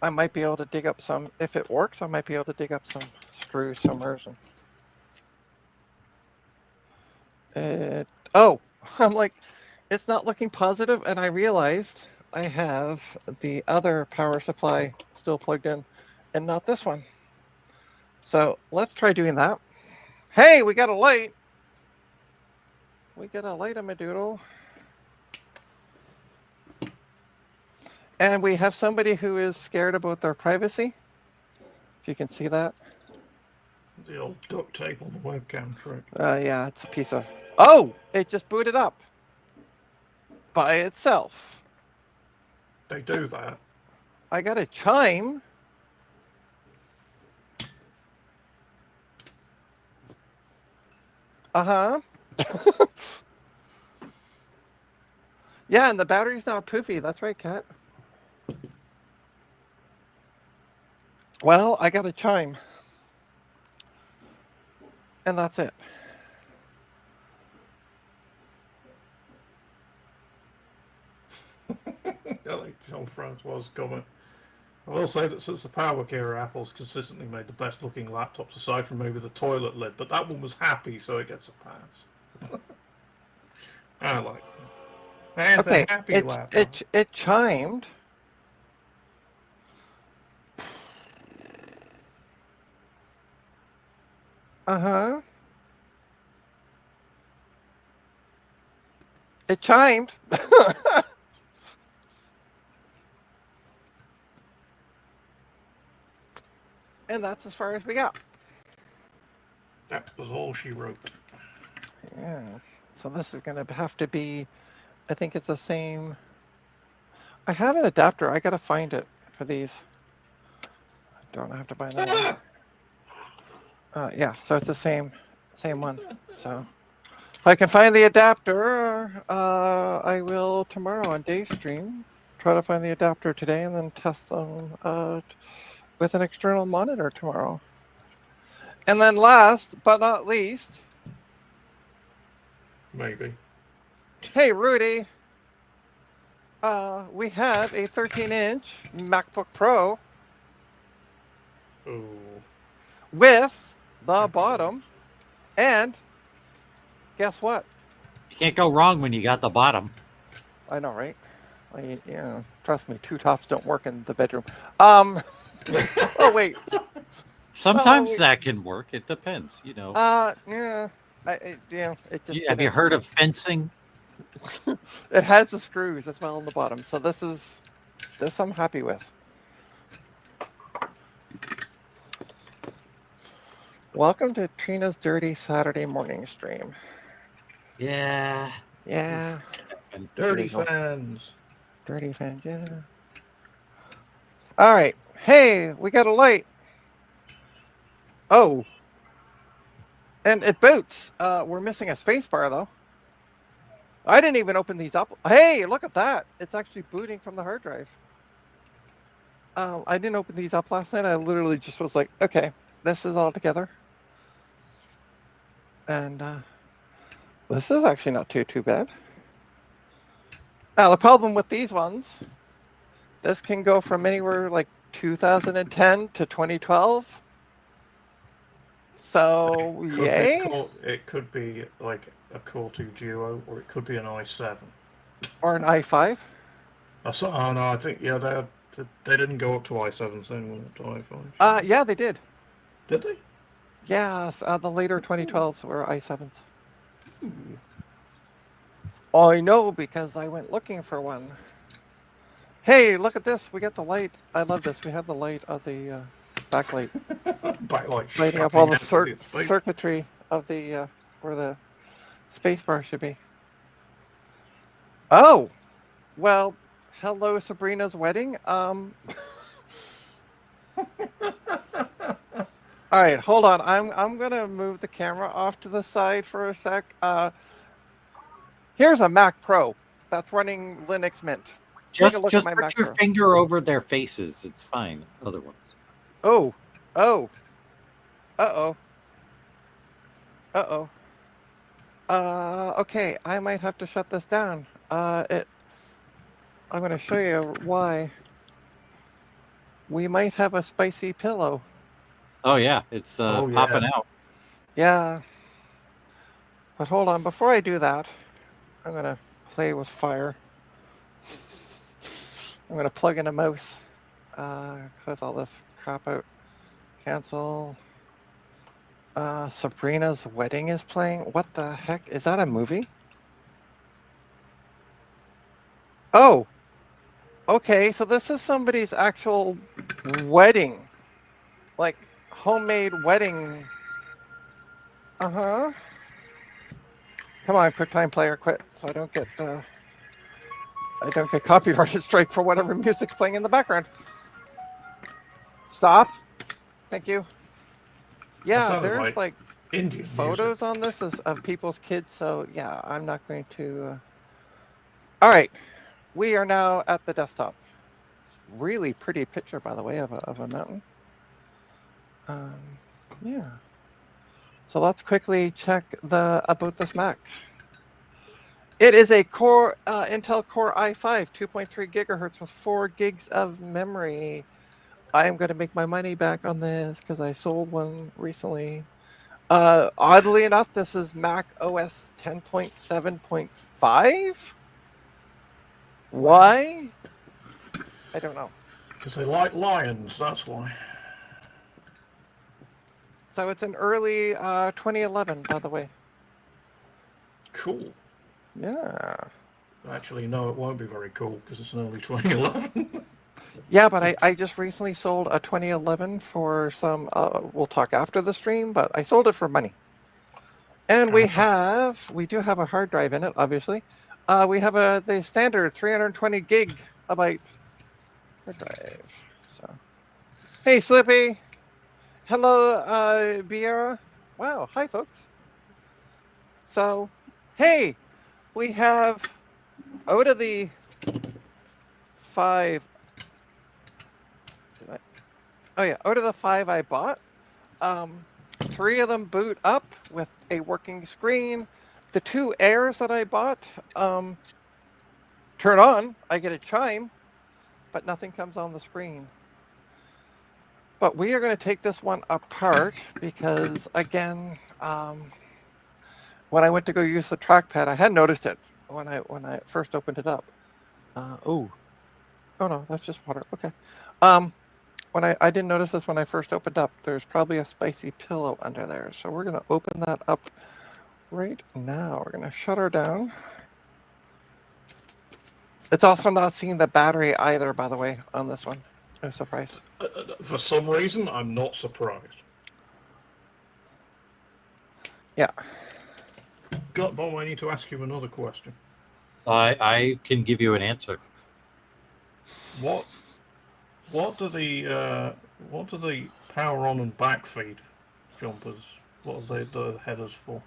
I might be able to dig up some. If it works, I might be able to dig up some screws somewhere. I'm like, it's not looking positive, and I realized I have the other power supply still plugged in, and not this one. So let's try doing that. Hey, we got a light. We got a light on my doodle. And we have somebody who is scared about their privacy. If you can see that. The old duct tape on the webcam trick. Yeah, it's a piece of... Oh, it just booted up. By itself. They do that. I got a chime. Yeah, and the battery's not poofy. That's right, Kat. Well, I got a chime. And that's it. I like Jean Francois' comment. I will say that since the PowerBook era, Apple's consistently made the best looking laptops aside from maybe the toilet lid, but that one was happy, so it gets a pass. I like that. And Okay, a happy laptop. it chimed. Uh-huh. It chimed. And that's as far as we got. That was all she wrote. Yeah. So this is going to have to be, I think it's the same. I have an adapter. I got to find it for these. I don't have to buy another one. Yeah, so it's the same one. So if I can find the adapter, I will tomorrow on Dave's stream try to find the adapter today and then test them with an external monitor tomorrow. And then last but not least, Maybe. hey Rudy, we have a 13-inch MacBook Pro Oh. with the bottom, and guess what? You can't go wrong when you got the bottom. I know, right? Yeah, trust me, two tops don't work in the bedroom. Oh wait. Sometimes wait. that can work. It depends, you know. Yeah. Yeah. It just Have you heard of fencing? It has the screws as well on the bottom, so this I'm happy with. Welcome to Trina's Dirty Saturday morning stream. Yeah. Yeah. Dirty There you go. fans. Dirty fans, yeah. All right. Hey, we got a light. Oh. And it boots. We're missing a space bar, though. I didn't even open these up. Hey, look at that. It's actually booting from the hard drive. I didn't open these up last night. I literally just was like, okay, this is all together. And this is actually not too bad. Now, the problem with these ones, this can go from anywhere like 2010 to 2012. So, yay. It could be like a Core 2 Duo, or it could be an i7. Or an i5. Oh no, I think, yeah, they didn't go up to i7s, they went up to i5. Yeah, they did. Did they? Yes, the later 2012s were i7s. I know because I went looking for one. Hey, look at this. We got the light. I love this. We have the light of the backlight. Backlight Lighting up all the shining circuitry of the where the space bar should be. Oh, well, hello, Sabrina's wedding. All right, hold on. I'm gonna move the camera off to the side for a sec. Here's a Mac Pro that's running Linux Mint. Just Take a look at my put Mac your Pro. finger over their faces. It's fine. Other ones. Oh. Uh-oh. Okay, I might have to shut this down. I'm going to show you why. We might have a spicy pillow. Oh yeah, it's popping out. Yeah. But hold on, before I do that, I'm going to play with fire. I'm going to plug in a mouse. Close all this crap out. Cancel. Sabrina's wedding is playing. What the heck? Is that a movie? Oh. Okay, so this is somebody's actual wedding. Like, homemade wedding. Uh-huh. Come on, QuickTime Player, quit, so I don't get copyright strike for whatever music's playing in the background. Stop. Thank you. Yeah, sounded there's like Indian photos on this of people's kids, so yeah, I'm not going to All right, we are now at the desktop. It's really pretty picture, by the way, of a mountain. Yeah. So let's quickly check about this Mac. It is a Core Intel Core i5, 2.3 gigahertz with 4 gigs of memory. I am going to make my money back on this because I sold one recently. Oddly enough, this is Mac OS 10.7.5. Why? I don't know. Because they like lions, that's why. So it's an early 2011, by the way. Cool. Yeah. Actually, no, it won't be very cool because it's an early 2011. Yeah, but I just recently sold a 2011 for some, we'll talk after the stream, but I sold it for money. And we do have a hard drive in it, obviously. We have the standard 320 gigabyte hard drive. So, hey, Slippy. Hello, Biera. Wow, hi, folks. So, hey, we have out of the 5. Out of the 5 I bought, 3 of them boot up with a working screen. The 2 Airs that I bought turn on. I get a chime, but nothing comes on the screen. But we are going to take this one apart because, again, when I went to go use the trackpad, I had noticed it when I first opened it up. Oh no, that's just water. Okay. When I didn't notice this when I first opened up. There's probably a spicy pillow under there, so we're going to open that up right now. We're going to shut her down. It's also not seeing the battery either, by the way, on this one. No surprise. For some reason, I'm not surprised. Yeah. Gutbomb, I need to ask you another question. I can give you an answer. What do the power on and back feed jumpers? What are the headers for?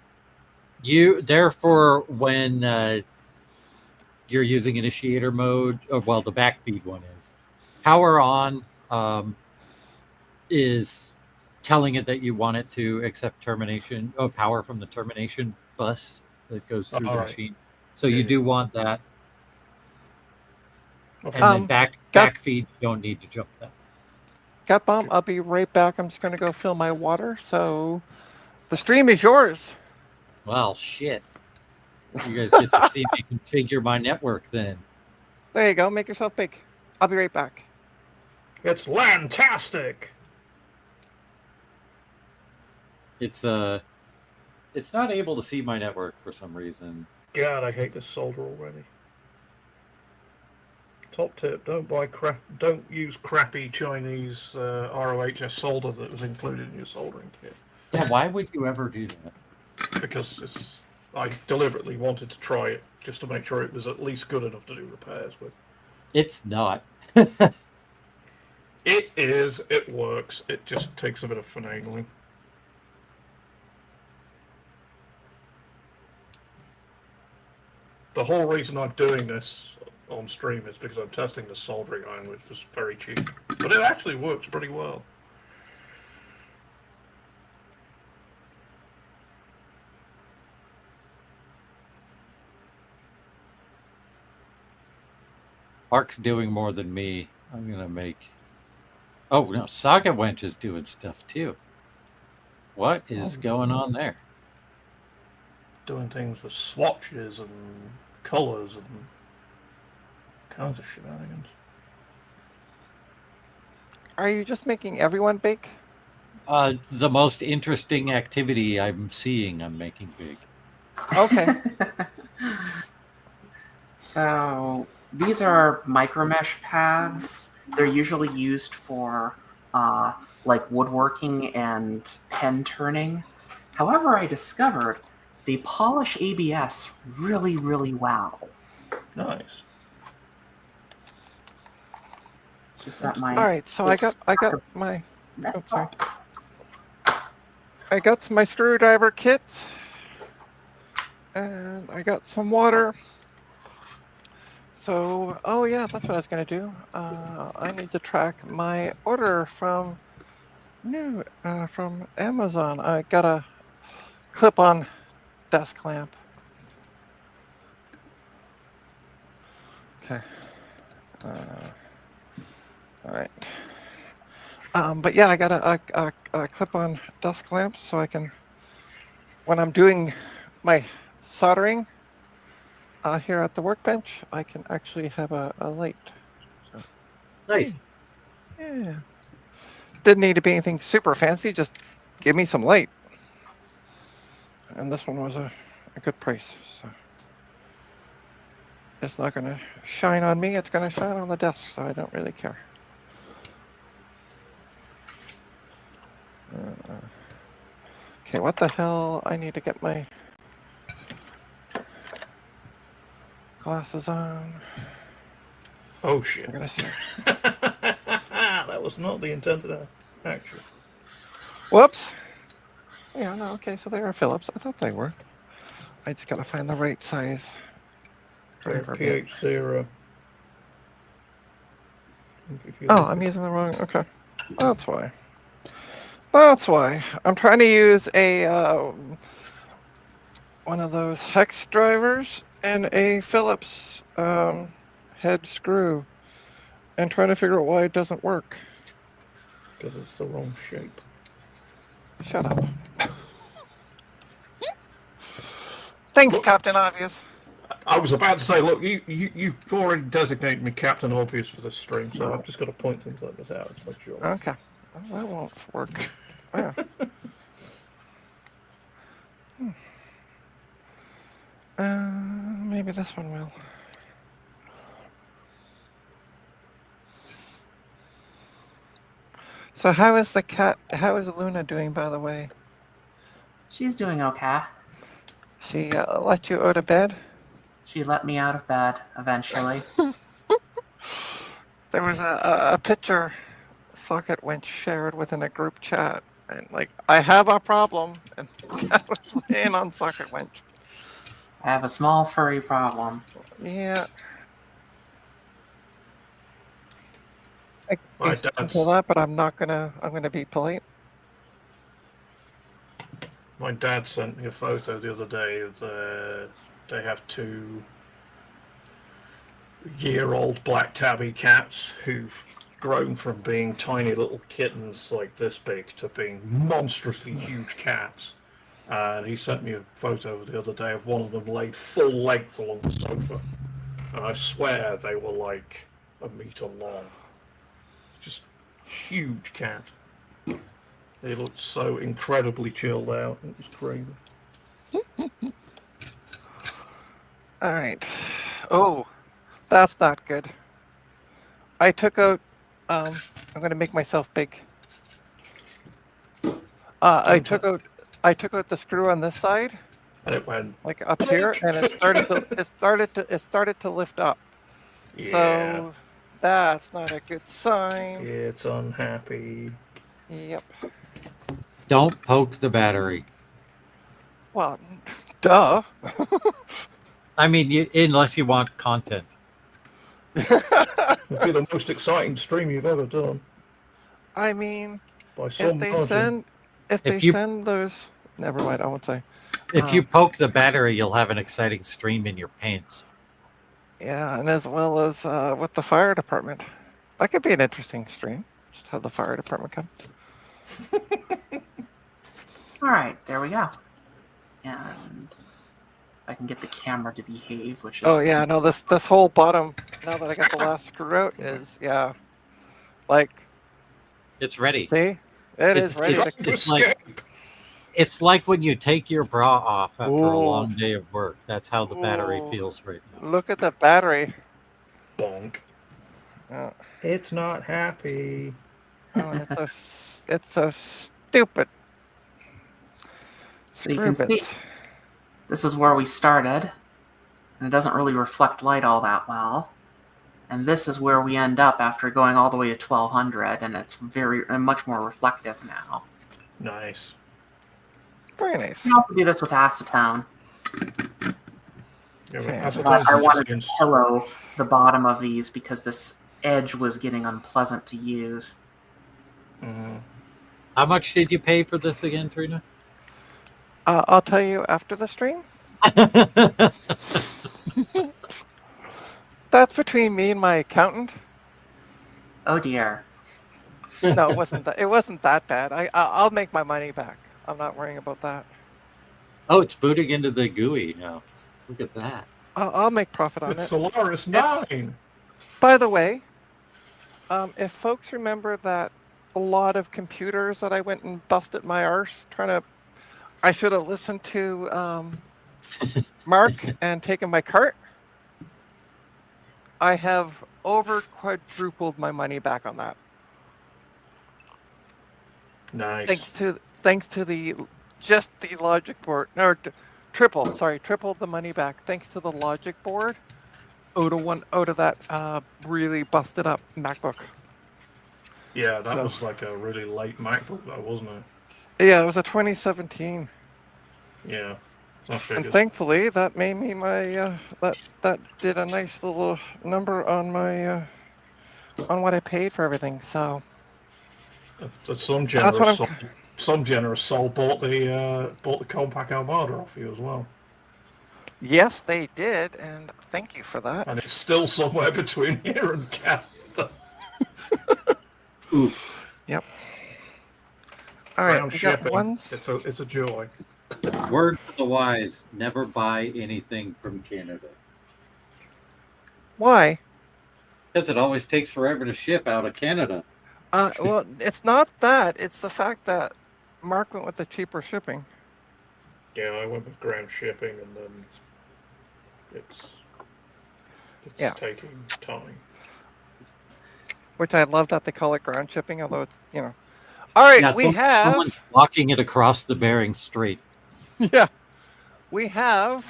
Therefore, when you're using initiator mode, the backfeed one is. Power on is telling it that you want it to accept termination of power from the termination bus that goes through the machine. So you do want that. Okay. And then backfeed, you don't need to jump that. Gutbomb, I'll be right back. I'm just going to go fill my water. So the stream is yours. Well, shit. You guys get to see me configure my network then. There you go. Make yourself big. I'll be right back. It's fantastic. It's not able to see my network for some reason. God, I hate this solder already. Top tip: don't use crappy Chinese ROHS solder that was included in your soldering kit. Yeah, why would you ever do that? Because I deliberately wanted to try it just to make sure it was at least good enough to do repairs with. It's not. It is. It works. It just takes a bit of finagling. The whole reason I'm doing this on stream is because I'm testing the soldering iron, which was very cheap. But it actually works pretty well. Mark's doing more than me. I'm going to make... Oh, no, Saga Wench is doing stuff too. What is going on there? Doing things with swatches and colors and kinds of shenanigans. Are you just making everyone bake? The most interesting activity I'm seeing, I'm making big. Okay. So these are micromesh pads. They're usually used for like woodworking and pen turning. However, I discovered they polish ABS really, really well. Nice. It's just that my All right. So I got my messed sorry. up. I got my screwdriver kit, and I got some water. So, oh yeah, that's what I was gonna do. I need to track my order from from Amazon. I got a clip-on desk lamp. Okay. All right. But yeah, I got a clip-on desk lamp, so I can, when I'm doing my soldering here at the workbench, I can actually have a light. So, Nice. yeah. Didn't need to be anything super fancy, just give me some light. And this one was a good price. So it's not going to shine on me, it's going to shine on the desk, so I don't really care. Okay, what the hell? I need to get my glasses on. Oh shit. We're going to see. That was not the intended action. Whoops. Yeah, no, okay, so they are Phillips. I thought they were. I just got to find the right size driver bit. PH0. Oh, I'm using the wrong. Okay, that's why. That's why I'm trying to use a one of those hex drivers and a Phillips head screw, and trying to figure out why it doesn't work. Because it's the wrong shape. Shut up. Thanks, Look. Captain Obvious. I was about to say, look, you already designated me Captain Obvious for this stream, so I've just got to point things like this out to make sure. Okay, well, that won't work. Yeah. Maybe this one will. So how is the cat? How is Luna doing, by the way? She's doing okay. She let you out of bed? She let me out of bed eventually. There was a picture Socket Winch shared within a group chat, and like, I have a problem, and cat was laying on Socket Winch. I have a small furry problem. Yeah. I My can dad's- tell that, but I'm not gonna. I'm gonna be polite. My dad sent me a photo the other day of they have 2-year-old black tabby cats who've grown from being tiny little kittens like this big to being monstrously huge cats. And he sent me a photo the other day of one of them laid full length along the sofa. And I swear they were like a meter long. Just huge cat. They looked so incredibly chilled out. It was crazy. All right. Oh, that's not good. I took out. I'm gonna make myself big. I took out the screw on this side, And it went, like up here, and it started to lift up. yeah, So that's not a good sign. it's unhappy. Yep. Don't poke the battery. Well, duh. I mean, unless you want content. It'll be the most exciting stream you've ever done I mean, by if some they margin. send those, never mind. I won't say. If you poke the battery, you'll have an exciting stream in your pants. Yeah, and as well as with the fire department, that could be an interesting stream. Just have the fire department come. All right, there we go. And I can get the camera to behave, which is Oh yeah, no, this whole bottom. Now that I got the last screw out, is like, It's ready. see, it is ready. It's to, like it's like when you take your bra off after a Ooh. long day of work. That's how the battery Ooh. feels right now. look at the battery. Bonk. Oh, It's not happy. oh, it's so stupid. So you can Screw see, bits. this is where we started, and it doesn't really reflect light all that well. And this is where we end up after going all the way to 1200, and it's much more reflective now. Nice. Very nice. You can also do this with acetone. Yeah, Okay. acetone I wanted to against- pillow the bottom of these because this edge was getting unpleasant to use. Mhm. How much did you pay for this again, Trina? I'll tell you after the stream. That's between me and my accountant. Oh dear. No, it wasn't that. It wasn't that bad. I'll make my money back. I'm not worrying about that. Oh, it's booting into the GUI now. Look at that. I'll make profit on It's it. Solaris It's- 9. By the way, if folks remember that a lot of computers that I went and busted my arse trying to, I should have listened to Mark and taken my cart. I have over quadrupled my money back on that. Nice. Thanks to the just the logic board, or tripled the money back thanks to the logic board out of that really busted up MacBook. Yeah, that So- was like a really late MacBook, though, wasn't it? Yeah, it was a 2017, Yeah. I and figured. thankfully that made me my that did a nice little number on my on what I paid for everything. So Some That's what generous soul bought the Compaq Armada off you as well, yes, they did, and thank you for that. and it's still somewhere between here and Canada. Ooh, All right, Round we got shipping. ones. It's a joy. word for the wise: never buy anything from Canada Why? because it always takes forever to ship out of Canada. Well, it's not that. It's the fact that Mark went with the cheaper shipping. Yeah, I went with ground shipping, and then it's Yeah. taking time. Which I love that they call it ground shipping, although it's, you know. All right, Yeah, we someone's have. walking it across the Bering Strait. Yeah. We have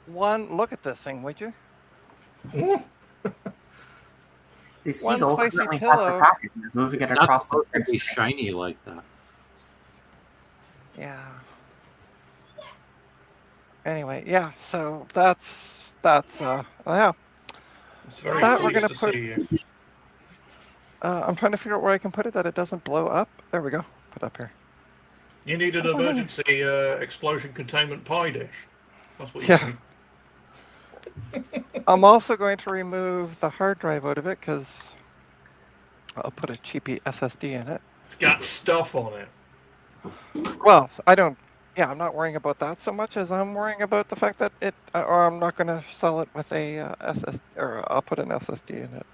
one. Look at this thing, would you? The One seagull spicy currently has the pillow. package and is moving it It's not across the supposed to be screen. shiny like that. Yeah. Anyway, yeah. So that's yeah. It's very That we're pleased gonna to put- see you. I'm trying to figure out where I can put it that it doesn't blow up. There we go. Put up here. You need an emergency explosion containment pie dish. That's what you Yeah. need. I'm also going to remove the hard drive out of it because I'll put a cheapy SSD in it. It's got stuff on it. Well, I don't. Yeah, I'm not worrying about that so much as I'm worrying about the fact that it, or I'm not going to sell it with a SSD, or I'll put an SSD in it.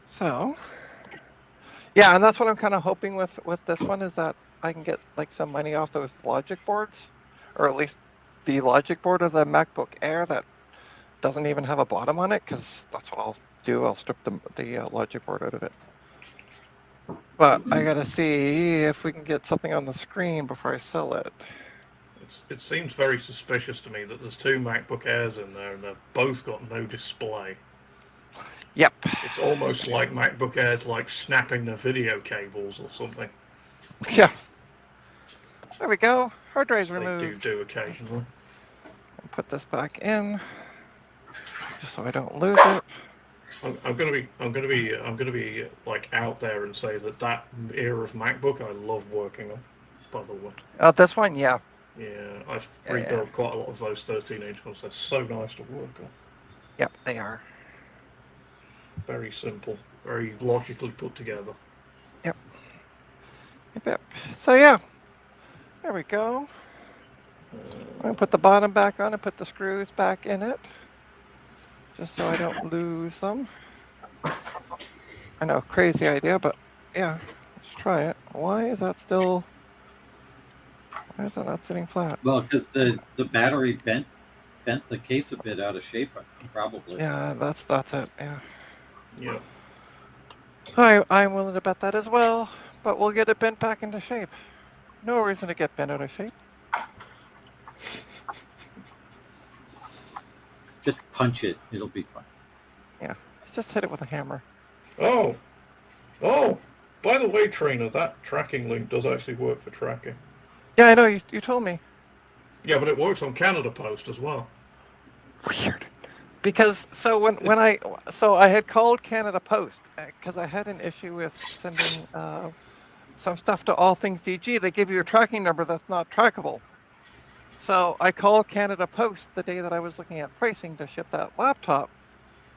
So, yeah, and that's what I'm kind of hoping with this one is that I can get like some money off those logic boards, or at least the logic board of the MacBook Air that doesn't even have a bottom on it, because that's what I'll do. I'll strip the logic board out of it. But I gotta see if we can get something on the screen before I sell it. It seems very suspicious to me that there's two MacBook Airs in there and they've both got no display. Yep. It's almost like MacBook Airs like snapping their video cables or something. Yeah. There we go. Hard drive's They removed. do occasionally. Put this back in, just so I don't lose it. I'm gonna be like out there and say that era of MacBook I love working on. By the way, This one, yeah. yeah, I've Yeah, rebuilt quite a lot of those 13-inch ones. They're so nice to work on. Yep, they are. Very simple, very logically put together. Yep. So yeah, there we go. I'm gonna put the bottom back on and put the screws back in it, just so I don't lose them. I know, crazy idea, but yeah, let's try it. Why is that still? Why is that not sitting flat? Well, because the battery bent the case a bit out of shape, probably. Yeah, that's it. Yeah. Yeah. I'm willing to bet that as well, but we'll get it bent back into shape. No reason to get bent out of shape. Just punch it; it'll be fine. Just hit it with a hammer. Oh, by the way, Trina, that tracking link does actually work for tracking. Yeah, I know. You told me. Yeah, but it works on Canada Post as well. Weird. Because so when I had called Canada Post because I had an issue with sending some stuff to All Things DG. They give you a tracking number that's not trackable. So I called Canada Post the day that I was looking at pricing to ship that laptop,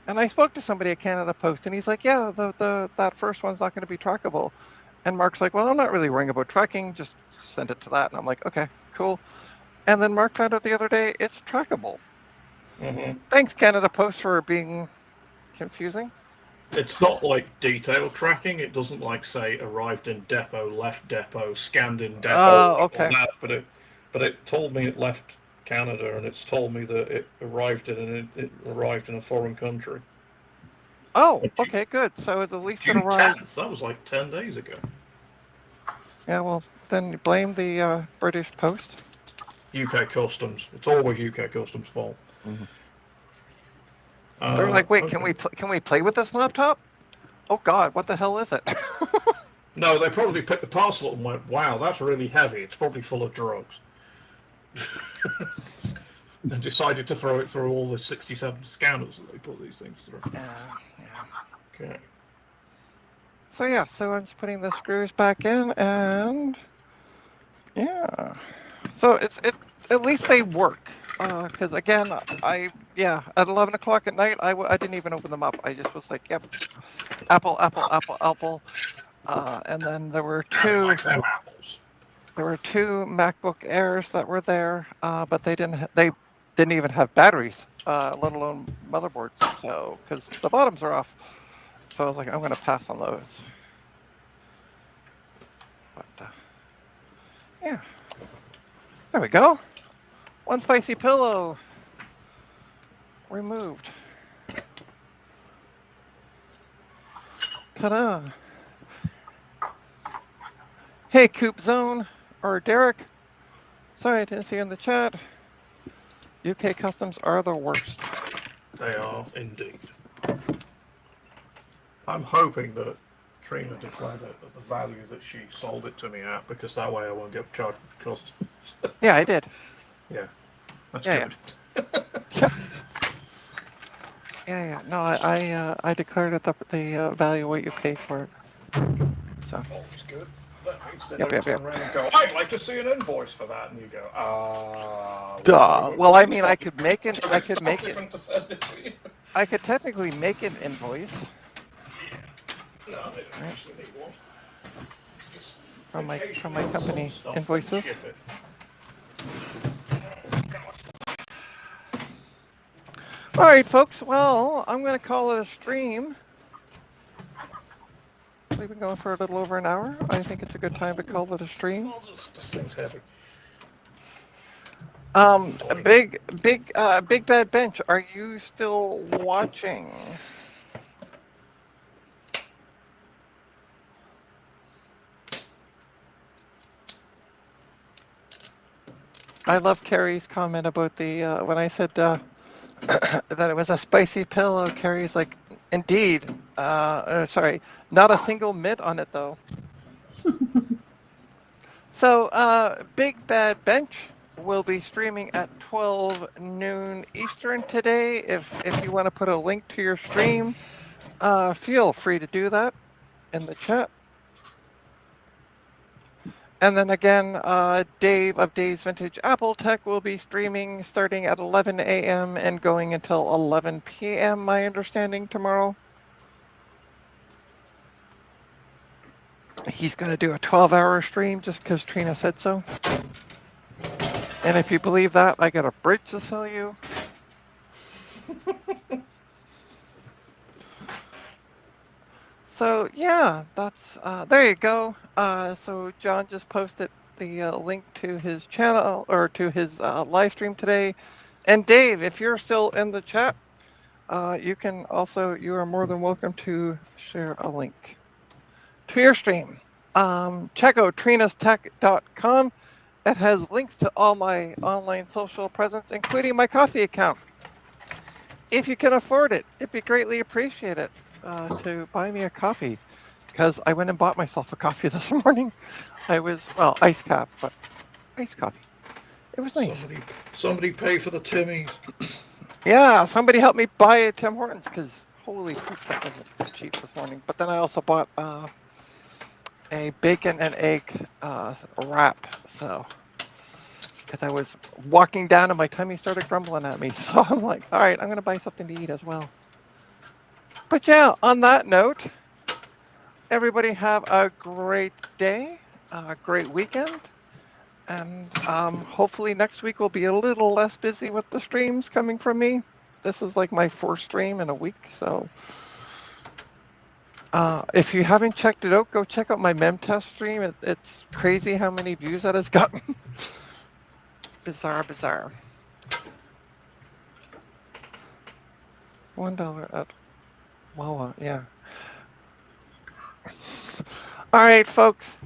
and I spoke to somebody at Canada Post, and he's like, "Yeah, that first one's not going to be trackable." And Mark's like, "Well, I'm not really worrying about tracking. Just send it to that." And I'm like, "Okay, cool." And then Mark found out the other day it's trackable. Mm-hmm. Thanks, Canada Post, for being confusing. It's not like detail tracking. It doesn't like say arrived in depot, left depot, scanned in depot. Oh, okay. All that, but it told me it left Canada, and it's told me that it arrived in a foreign country. Oh, okay, good. So at least it June arrived. 10th. That was like 10 days ago. Yeah, well, then you blame the British Post. UK Customs. It's always UK Customs' fault. Mm-hmm. They're like, wait, okay. can we play with this laptop? Oh God, what the hell is it? No, they probably picked the parcel up and went, "Wow, that's really heavy. It's probably full of drugs." And decided to throw it through all the 67 scanners that they put these things through. Yeah. Okay. So yeah, so I'm just putting the screws back in, and yeah, so it's at least they work. Because again, at 11 o'clock at night, I didn't even open them up. I just was like, yep, Apple. And then there were two. Like them apples. There were two MacBook Airs that were there, but they didn't even have batteries, let alone motherboards. So because the bottoms are off, so I was like, I'm going to pass on those. But yeah, there we go. One spicy pillow removed. Ta-da! Hey, Coop Zone or Derek. Sorry, I didn't see you in the chat. UK Customs are the worst. They are indeed. I'm hoping that Trina declared it at the value that she sold it to me at, because that way I won't get charged for customs. Yeah, I did. Yeah, that's Yeah, good. Yeah. No, I declared it the value what you paid for it. So. Always good. That means they Yep. don't turn around and go, "I'd like to see an invoice for that," and you go, Duh. Well, I mean, I could make it. To send it to you. I could technically make an invoice No, they don't actually need one. It's just from my occasionally company some stuff invoices. and ship it. All right, folks. Well, I'm going to call it a stream. We've been going for a little over an hour. I think it's a good time to call it a stream. Well, this thing's heavy. Big Bad Bench, are you still watching? I love Carrie's comment about the when I said that it was a spicy pillow. Carrie's like, indeed. Sorry, not a single mitt on it though. So, Big Bad Bench will be streaming at 12 noon Eastern today. If you want to put a link to your stream, feel free to do that in the chat. And then again, Dave of Dave's Vintage Apple Tech will be streaming starting at 11 a.m. and going until 11 p.m., my understanding, tomorrow. He's going to do a 12-hour stream just because Trina said so. And if you believe that, I got a bridge to sell you. So yeah, that's there you go. So John just posted the link to his channel or to his live stream today. And Dave, if you're still in the chat, you are more than welcome to share a link to your stream. Check out trinastech.com. It has links to all my online social presence, including my coffee account. If you can afford it, it'd be greatly appreciated to buy me a coffee, because I went and bought myself a coffee this morning. I was, well, iced cap, but iced coffee. It was nice. Somebody pay for the Timmies. Yeah, somebody helped me buy a Tim Hortons because holy poop, that wasn't cheap this morning. But then I also bought a bacon and egg wrap. So, because I was walking down and my tummy started grumbling at me. So I'm like, all right, I'm going to buy something to eat as well. But yeah, on that note, everybody have a great day, a great weekend. And hopefully next week will be a little less busy with the streams coming from me. This is like my fourth stream in a week. So if you haven't checked it out, go check out my MemTest stream. It's crazy how many views that has gotten. Bizarre. $1 at Wawa, yeah. All right, folks.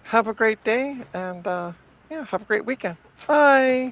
Have a great day and yeah, have a great weekend. Bye.